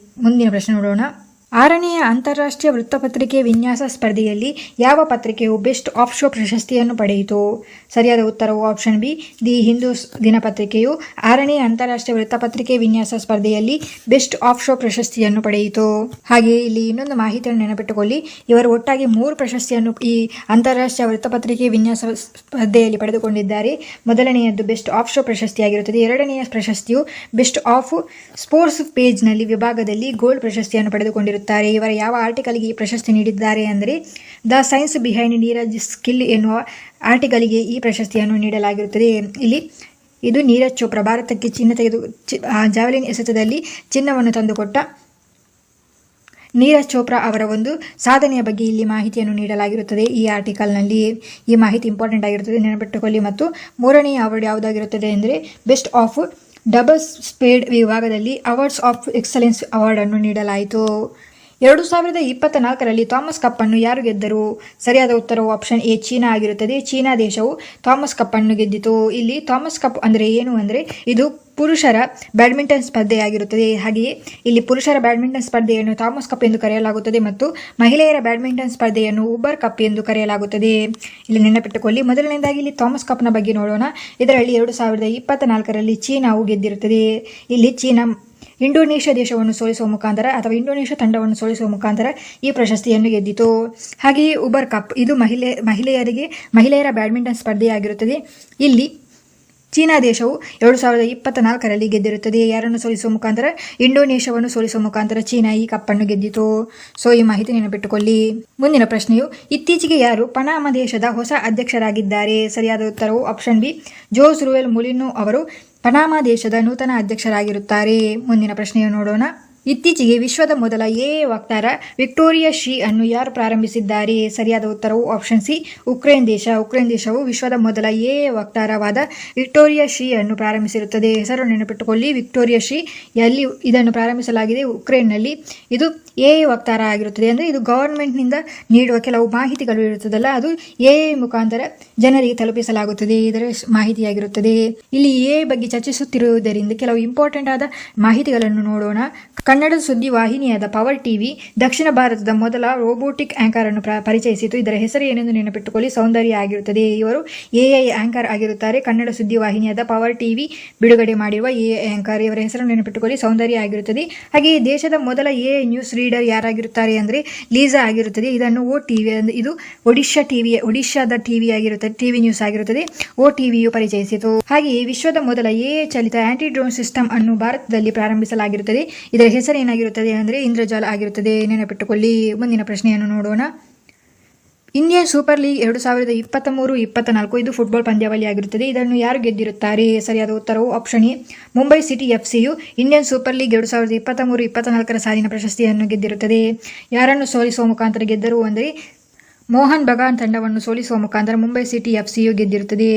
ಮುಂದಿನ ಪ್ರಶ್ನೆ ನೋಡೋಣ. 6ನೆಯ ಅಂತಾರಾಷ್ಟ್ರೀಯ ವೃತ್ತಪತ್ರಿಕೆ ವಿನ್ಯಾಸ ಸ್ಪರ್ಧೆಯಲ್ಲಿ ಯಾವ ಪತ್ರಿಕೆಯು ಬೆಸ್ಟ್ ಆಫ್ ಶೋ ಪ್ರಶಸ್ತಿಯನ್ನು ಪಡೆಯಿತು? ಸರಿಯಾದ ಉತ್ತರವು ಆಪ್ಷನ್ ಬಿ, ದಿ ಹಿಂದೂ ದಿನಪತ್ರಿಕೆಯು 6ನೇ ಅಂತಾರಾಷ್ಟ್ರೀಯ ವೃತ್ತಪತ್ರಿಕೆ ವಿನ್ಯಾಸ ಸ್ಪರ್ಧೆಯಲ್ಲಿ ಬೆಸ್ಟ್ ಆಫ್ ಶೋ ಪ್ರಶಸ್ತಿಯನ್ನು ಪಡೆಯಿತು. ಹಾಗೆಯೇ ಇಲ್ಲಿ ಇನ್ನೊಂದು ಮಾಹಿತಿಯನ್ನು ನೆನಪಿಟ್ಟುಕೊಳ್ಳಿ. ಇವರು ಒಟ್ಟಾಗಿ 3 ಪ್ರಶಸ್ತಿಯನ್ನು ಈ ಅಂತಾರಾಷ್ಟ್ರೀಯ ವೃತ್ತಪತ್ರಿಕೆ ವಿನ್ಯಾಸ ಸ್ಪರ್ಧೆಯಲ್ಲಿ ಪಡೆದುಕೊಂಡಿದ್ದಾರೆ. ಮೊದಲನೆಯದ್ದು ಬೆಸ್ಟ್ ಆಫ್ ಶೋ ಪ್ರಶಸ್ತಿಯಾಗಿರುತ್ತದೆ. ಎರಡನೆಯ ಪ್ರಶಸ್ತಿಯು ಬೆಸ್ಟ್ ಆಫ್ ಸ್ಪೋರ್ಟ್ಸ್ ಪೇಜ್ನಲ್ಲಿ ವಿಭಾಗದಲ್ಲಿ ಗೋಲ್ಡ್ ಪ್ರಶಸ್ತಿಯನ್ನು ಪಡೆದುಕೊಂಡಿರುತ್ತಾರೆ. ಇವರ ಯಾವ ಆರ್ಟಿಕಲ್ಗೆ ಈ ಪ್ರಶಸ್ತಿ ನೀಡಿದ್ದಾರೆ ಅಂದರೆ the science behind Neeraj skill ಎನ್ನುವ ಆರ್ಟಿಕಲ್ಗೆ ಈ ಪ್ರಶಸ್ತಿಯನ್ನು ನೀಡಲಾಗಿರುತ್ತದೆ. ಇಲ್ಲಿ ಇದು ನೀರಜ್ ಚೋಪ್ರಾ ಭಾರತಕ್ಕೆ ಜಾವೆಲಿನ್ ಎಸೆತದಲ್ಲಿ ಚಿನ್ನವನ್ನು ತಂದುಕೊಟ್ಟ ನೀರಜ್ ಚೋಪ್ರಾ ಅವರ ಒಂದು ಸಾಧನೆಯ ಬಗ್ಗೆ ಇಲ್ಲಿ ಮಾಹಿತಿಯನ್ನು ನೀಡಲಾಗಿರುತ್ತದೆ ಈ ಆರ್ಟಿಕಲ್ನಲ್ಲಿ. ಈ ಮಾಹಿತಿ ಇಂಪಾರ್ಟೆಂಟ್ ಆಗಿರುತ್ತದೆ, ನೆನಪಿಟ್ಟುಕೊಳ್ಳಿ. ಮತ್ತು 3ನೇ ಅವಾರ್ಡ್ ಯಾವುದಾಗಿರುತ್ತದೆ ಅಂದರೆ ಬೆಸ್ಟ್ ಆಫ್ ಡಬಲ್ ಸ್ಪೇಡ್ ವಿಭಾಗದಲ್ಲಿ ಅವಾರ್ಡ್ಸ್ ಆಫ್ ಎಕ್ಸಲೆನ್ಸ್ ಅವಾರ್ಡ್ ಅನ್ನು ನೀಡಲಾಯಿತು. 2024ರಲ್ಲಿ ಥಾಮಸ್ ಕಪ್ ಅನ್ನು ಯಾರು ಗೆದ್ದರು? ಸರಿಯಾದ ಉತ್ತರವು ಆಪ್ಷನ್ ಎ, ಚೀನಾ ಆಗಿರುತ್ತದೆ. ಚೀನಾ ದೇಶವು ಥಾಮಸ್ ಕಪ್ ಅನ್ನು ಗೆದ್ದಿತು. ಇಲ್ಲಿ ಥಾಮಸ್ ಕಪ್ ಅಂದರೆ ಏನು ಅಂದರೆ ಇದು ಪುರುಷರ ಬ್ಯಾಡ್ಮಿಂಟನ್ ಸ್ಪರ್ಧೆಯಾಗಿರುತ್ತದೆ. ಹಾಗೆಯೇ ಇಲ್ಲಿ ಪುರುಷರ ಬ್ಯಾಡ್ಮಿಂಟನ್ ಸ್ಪರ್ಧೆಯನ್ನು ಥಾಮಸ್ ಕಪ್ ಎಂದು ಕರೆಯಲಾಗುತ್ತದೆ ಮತ್ತು ಮಹಿಳೆಯರ ಬ್ಯಾಡ್ಮಿಂಟನ್ ಸ್ಪರ್ಧೆಯನ್ನು ಉಬರ್ ಕಪ್ ಎಂದು ಕರೆಯಲಾಗುತ್ತದೆ. ಇಲ್ಲಿ ನೆನಪಿಟ್ಟುಕೊಳ್ಳಿ. ಮೊದಲನೇದಾಗಿ ಇಲ್ಲಿ ಥಾಮಸ್ ಕಪ್ನ ಬಗ್ಗೆ ನೋಡೋಣ. ಇದರಲ್ಲಿ 2024ರಲ್ಲಿ ಚೀನಾವು ಗೆದ್ದಿರುತ್ತದೆ. ಇಲ್ಲಿ ಚೀನಾ ಇಂಡೋನೇಷ್ಯಾ ದೇಶವನ್ನು ಸೋಲಿಸುವ ಮುಖಾಂತರ ಅಥವಾ ಇಂಡೋನೇಷ್ಯಾ ತಂಡವನ್ನು ಸೋಲಿಸುವ ಮುಖಾಂತರ ಈ ಪ್ರಶಸ್ತಿಯನ್ನು ಗೆದ್ದಿತು. ಹಾಗೆಯೇ ಉಬರ್ ಕಪ್ ಇದು ಮಹಿಳೆಯರ ಬ್ಯಾಡ್ಮಿಂಟನ್ ಸ್ಪರ್ಧೆಯಾಗಿರುತ್ತದೆ. ಇಲ್ಲಿ ಚೀನಾ ದೇಶವು 2024ರಲ್ಲಿ ಗೆದ್ದಿರುತ್ತದೆ. ಯಾರನ್ನು ಸೋಲಿಸುವ ಮುಖಾಂತರ? ಇಂಡೋನೇಷ್ಯಾವನ್ನು ಸೋಲಿಸುವ ಮುಖಾಂತರ ಚೀನಾ ಈ ಕಪ್ಪನ್ನು ಗೆದ್ದಿತು. ಸೊ ಈ ಮಾಹಿತಿ ನೆನಪಿಟ್ಟುಕೊಳ್ಳಿ. ಮುಂದಿನ ಪ್ರಶ್ನೆಯು ಇತ್ತೀಚೆಗೆ ಯಾರು ಪನಾಮ ದೇಶದ ಹೊಸ ಅಧ್ಯಕ್ಷರಾಗಿದ್ದಾರೆ? ಸರಿಯಾದ ಉತ್ತರವು ಆಪ್ಷನ್ ಬಿ, ಜೋಸ್ ರೂಯಲ್ ಮುಲಿನೋ ಅವರು ಪನಾಮ ದೇಶದ ನೂತನ ಅಧ್ಯಕ್ಷರಾಗಿರುತ್ತಾರೆ. ಮುಂದಿನ ಪ್ರಶ್ನೆಯನ್ನು ನೋಡೋಣ. ಇತ್ತೀಚೆಗೆ ವಿಶ್ವದ ಮೊದಲ ಎಐ ವಕ್ತಾರ ವಿಕ್ಟೋರಿಯಾ ಶಿ ಅನ್ನು ಯಾರು ಪ್ರಾರಂಭಿಸಿದ್ದಾರೆ? ಸರಿಯಾದ ಉತ್ತರವು ಆಪ್ಷನ್ ಸಿ, ಉಕ್ರೇನ್ ದೇಶ. ಉಕ್ರೇನ್ ದೇಶವು ವಿಶ್ವದ ಮೊದಲ ಎಐ ವಕ್ತಾರವಾದ ವಿಕ್ಟೋರಿಯಾ ಶಿ ಅನ್ನು ಪ್ರಾರಂಭಿಸಿರುತ್ತದೆ. ಹೆಸರು ನೆನಪಿಟ್ಟುಕೊಳ್ಳಿ, ವಿಕ್ಟೋರಿಯಾ ಶಿ. ಎಲ್ಲಿ ಇದನ್ನು ಪ್ರಾರಂಭಿಸಲಾಗಿದೆ? ಉಕ್ರೇನ್ನಲ್ಲಿ. ಇದು ಎಐ ವಕ್ತಾರ ಆಗಿರುತ್ತದೆ. ಅಂದರೆ ಇದು ಗವರ್ಮೆಂಟ್ನಿಂದ ನೀಡುವ ಕೆಲವು ಮಾಹಿತಿಗಳು ಇರುತ್ತದಲ್ಲ, ಅದು ಎಐ ಮುಖಾಂತರ ಜನರಿಗೆ ತಲುಪಿಸಲಾಗುತ್ತದೆ. ಇದರ ಮಾಹಿತಿಯಾಗಿರುತ್ತದೆ. ಇಲ್ಲಿ ಎಐ ಬಗ್ಗೆ ಚರ್ಚಿಸುತ್ತಿರುವುದರಿಂದ ಕೆಲವು ಇಂಪಾರ್ಟೆಂಟ್ ಆದ ಮಾಹಿತಿಗಳನ್ನು ನೋಡೋಣ. ಕನ್ನಡದ ಸುದ್ದಿ ವಾಹಿನಿಯಾದ ಪವರ್ ಟಿವಿ ದಕ್ಷಿಣ ಭಾರತದ ಮೊದಲ ರೋಬೋಟಿಕ್ ಆಂಕರ್ ಅನ್ನು ಪರಿಚಯಿಸಿತು. ಇದರ ಹೆಸರು ಏನೆಂದು ನೆನಪಿಟ್ಟುಕೊಳ್ಳಿ, ಸೌಂದರ್ಯ ಆಗಿರುತ್ತದೆ. ಇವರು ಎಐ ಆಂಕರ್ ಆಗಿರುತ್ತಾರೆ. ಕನ್ನಡ ಸುದ್ದಿ ವಾಹಿನಿಯಾದ ಪವರ್ ಟಿವಿ ಬಿಡುಗಡೆ ಮಾಡಿರುವ ಎಐ ಆಂಕರ್, ಇವರ ಹೆಸರು ನೆನಪಿಟ್ಟುಕೊಳ್ಳಿ, ಸೌಂದರ್ಯ ಆಗಿರುತ್ತದೆ. ಹಾಗೆಯೇ ದೇಶದ ಮೊದಲ ಎಐ ನ್ಯೂಸ್ ರೀಡರ್ ಯಾರಾಗಿರುತ್ತಾರೆ ಅಂದರೆ ಲೀಸಾ ಆಗಿರುತ್ತದೆ. ಇದನ್ನು ಇದು ಒಡಿಶಾದ ಟಿವಿ ಆಗಿರುತ್ತದೆ, ಟಿವಿ ನ್ಯೂಸ್ ಆಗಿರುತ್ತದೆ. ಟಿವಿಯು ಪರಿಚಯಿಸಿತು. ಹಾಗೆಯೇ ವಿಶ್ವದ ಮೊದಲ ಎಐ ಚಾಲಿತ ಆಂಟಿ ಡ್ರೋನ್ ಸಿಸ್ಟಮ್ ಅನ್ನು ಭಾರತದಲ್ಲಿ ಪ್ರಾರಂಭಿಸಲಾಗಿರುತ್ತದೆ. ಇದರ ಹೆಸರು ಏನಾಗಿರುತ್ತದೆ ಅಂದರೆ ಇಂದ್ರಜಾಲ ಆಗಿರುತ್ತದೆ. ನೆನಪಿಟ್ಟುಕೊಳ್ಳಿ. ಮುಂದಿನ ಪ್ರಶ್ನೆಯನ್ನು ನೋಡೋಣ. ಇಂಡಿಯನ್ ಸೂಪರ್ ಲೀಗ್ 2023-24 ಇದು ಫುಟ್ಬಾಲ್ ಪಂದ್ಯಾವಳಿ ಆಗಿರುತ್ತದೆ. ಇದನ್ನು ಯಾರು ಗೆದ್ದಿರುತ್ತಾರೆ? ಸರಿಯಾದ ಉತ್ತರವು ಆಪ್ಷನ್ ಎ, ಮುಂಬೈ ಸಿಟಿ ಎಫ್ಸಿಯು ಇಂಡಿಯನ್ ಸೂಪರ್ ಲೀಗ್ 2023-24 ಸಾಲಿನ ಪ್ರಶಸ್ತಿಯನ್ನು ಗೆದ್ದಿರುತ್ತದೆ. ಯಾರನ್ನು ಸೋಲಿಸುವ ಮುಖಾಂತರ ಗೆದ್ದರು ಅಂದರೆ ಮೋಹನ್ ಬಗಾನ್ ತಂಡವನ್ನು ಸೋಲಿಸುವ ಮುಖಾಂತರ ಮುಂಬೈ ಸಿಟಿ ಎಫ್ಸಿಯು ಗೆದ್ದಿರುತ್ತದೆ.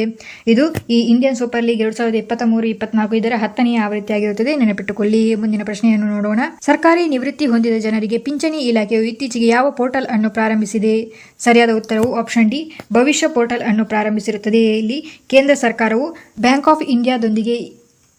ಇದು ಈ ಇಂಡಿಯನ್ ಸೂಪರ್ ಲೀಗ್ 2023-24 ಇದರ 10ನೇ ಆವೃತ್ತಿಯಾಗಿರುತ್ತದೆ. ನೆನಪಿಟ್ಟುಕೊಳ್ಳಿ. ಮುಂದಿನ ಪ್ರಶ್ನೆಯನ್ನು ನೋಡೋಣ. ಸರ್ಕಾರಿ ನಿವೃತ್ತಿ ಹೊಂದಿದ ಜನರಿಗೆ ಪಿಂಚಣಿ ಇಲಾಖೆಯು ಇತ್ತೀಚೆಗೆ ಯಾವ ಪೋರ್ಟಲ್ ಅನ್ನು ಪ್ರಾರಂಭಿಸಿದೆ? ಸರಿಯಾದ ಉತ್ತರವು ಆಪ್ಷನ್ ಡಿ, ಭವಿಷ್ಯ ಪೋರ್ಟಲ್ ಅನ್ನು ಪ್ರಾರಂಭಿಸಿರುತ್ತದೆ. ಇಲ್ಲಿ ಕೇಂದ್ರ ಸರ್ಕಾರವು ಬ್ಯಾಂಕ್ ಆಫ್ ಇಂಡಿಯಾದೊಂದಿಗೆ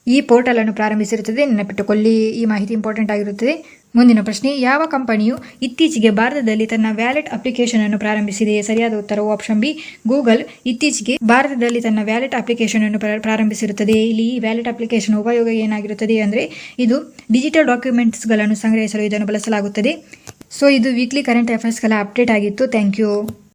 ಈ ಪೋರ್ಟಲ್ ಅನ್ನು ಪ್ರಾರಂಭಿಸಿರುತ್ತದೆ. ನೆನಪಿಟ್ಟುಕೊಳ್ಳಿ. ಈ ಮಾಹಿತಿ ಇಂಪಾರ್ಟೆಂಟ್ ಆಗಿರುತ್ತದೆ. ಮುಂದಿನ ಪ್ರಶ್ನೆ, ಯಾವ ಕಂಪನಿಯು ಇತ್ತೀಚೆಗೆ ಭಾರತದಲ್ಲಿ ತನ್ನ ವ್ಯಾಲೆಟ್ ಅಪ್ಲಿಕೇಶನ್ ಅನ್ನು ಪ್ರಾರಂಭಿಸಿದೆ? ಸರಿಯಾದ ಉತ್ತರವು ಆಪ್ಷನ್ ಬಿ, ಗೂಗಲ್ ಇತ್ತೀಚೆಗೆ ಭಾರತದಲ್ಲಿ ತನ್ನ ವ್ಯಾಲೆಟ್ ಅಪ್ಲಿಕೇಶನ್ ಅನ್ನು ಪ್ರಾರಂಭಿಸಿರುತ್ತದೆ. ಇಲ್ಲಿ ಈ ವ್ಯಾಲೆಟ್ ಅಪ್ಲಿಕೇಶನ್ ಉಪಯೋಗ ಏನಾಗಿರುತ್ತದೆ ಅಂದರೆ ಇದು ಡಿಜಿಟಲ್ ಡಾಕ್ಯುಮೆಂಟ್ಸ್ಗಳನ್ನು ಸಂಗ್ರಹಿಸಲು ಇದನ್ನು ಬಳಸಲಾಗುತ್ತದೆ. ಸೊ ಇದು ವೀಕ್ಲಿ ಕರೆಂಟ್ ಅಫೇರ್ಸ್ಗಳ ಅಪ್ಡೇಟ್ ಆಗಿತ್ತು. Thank you.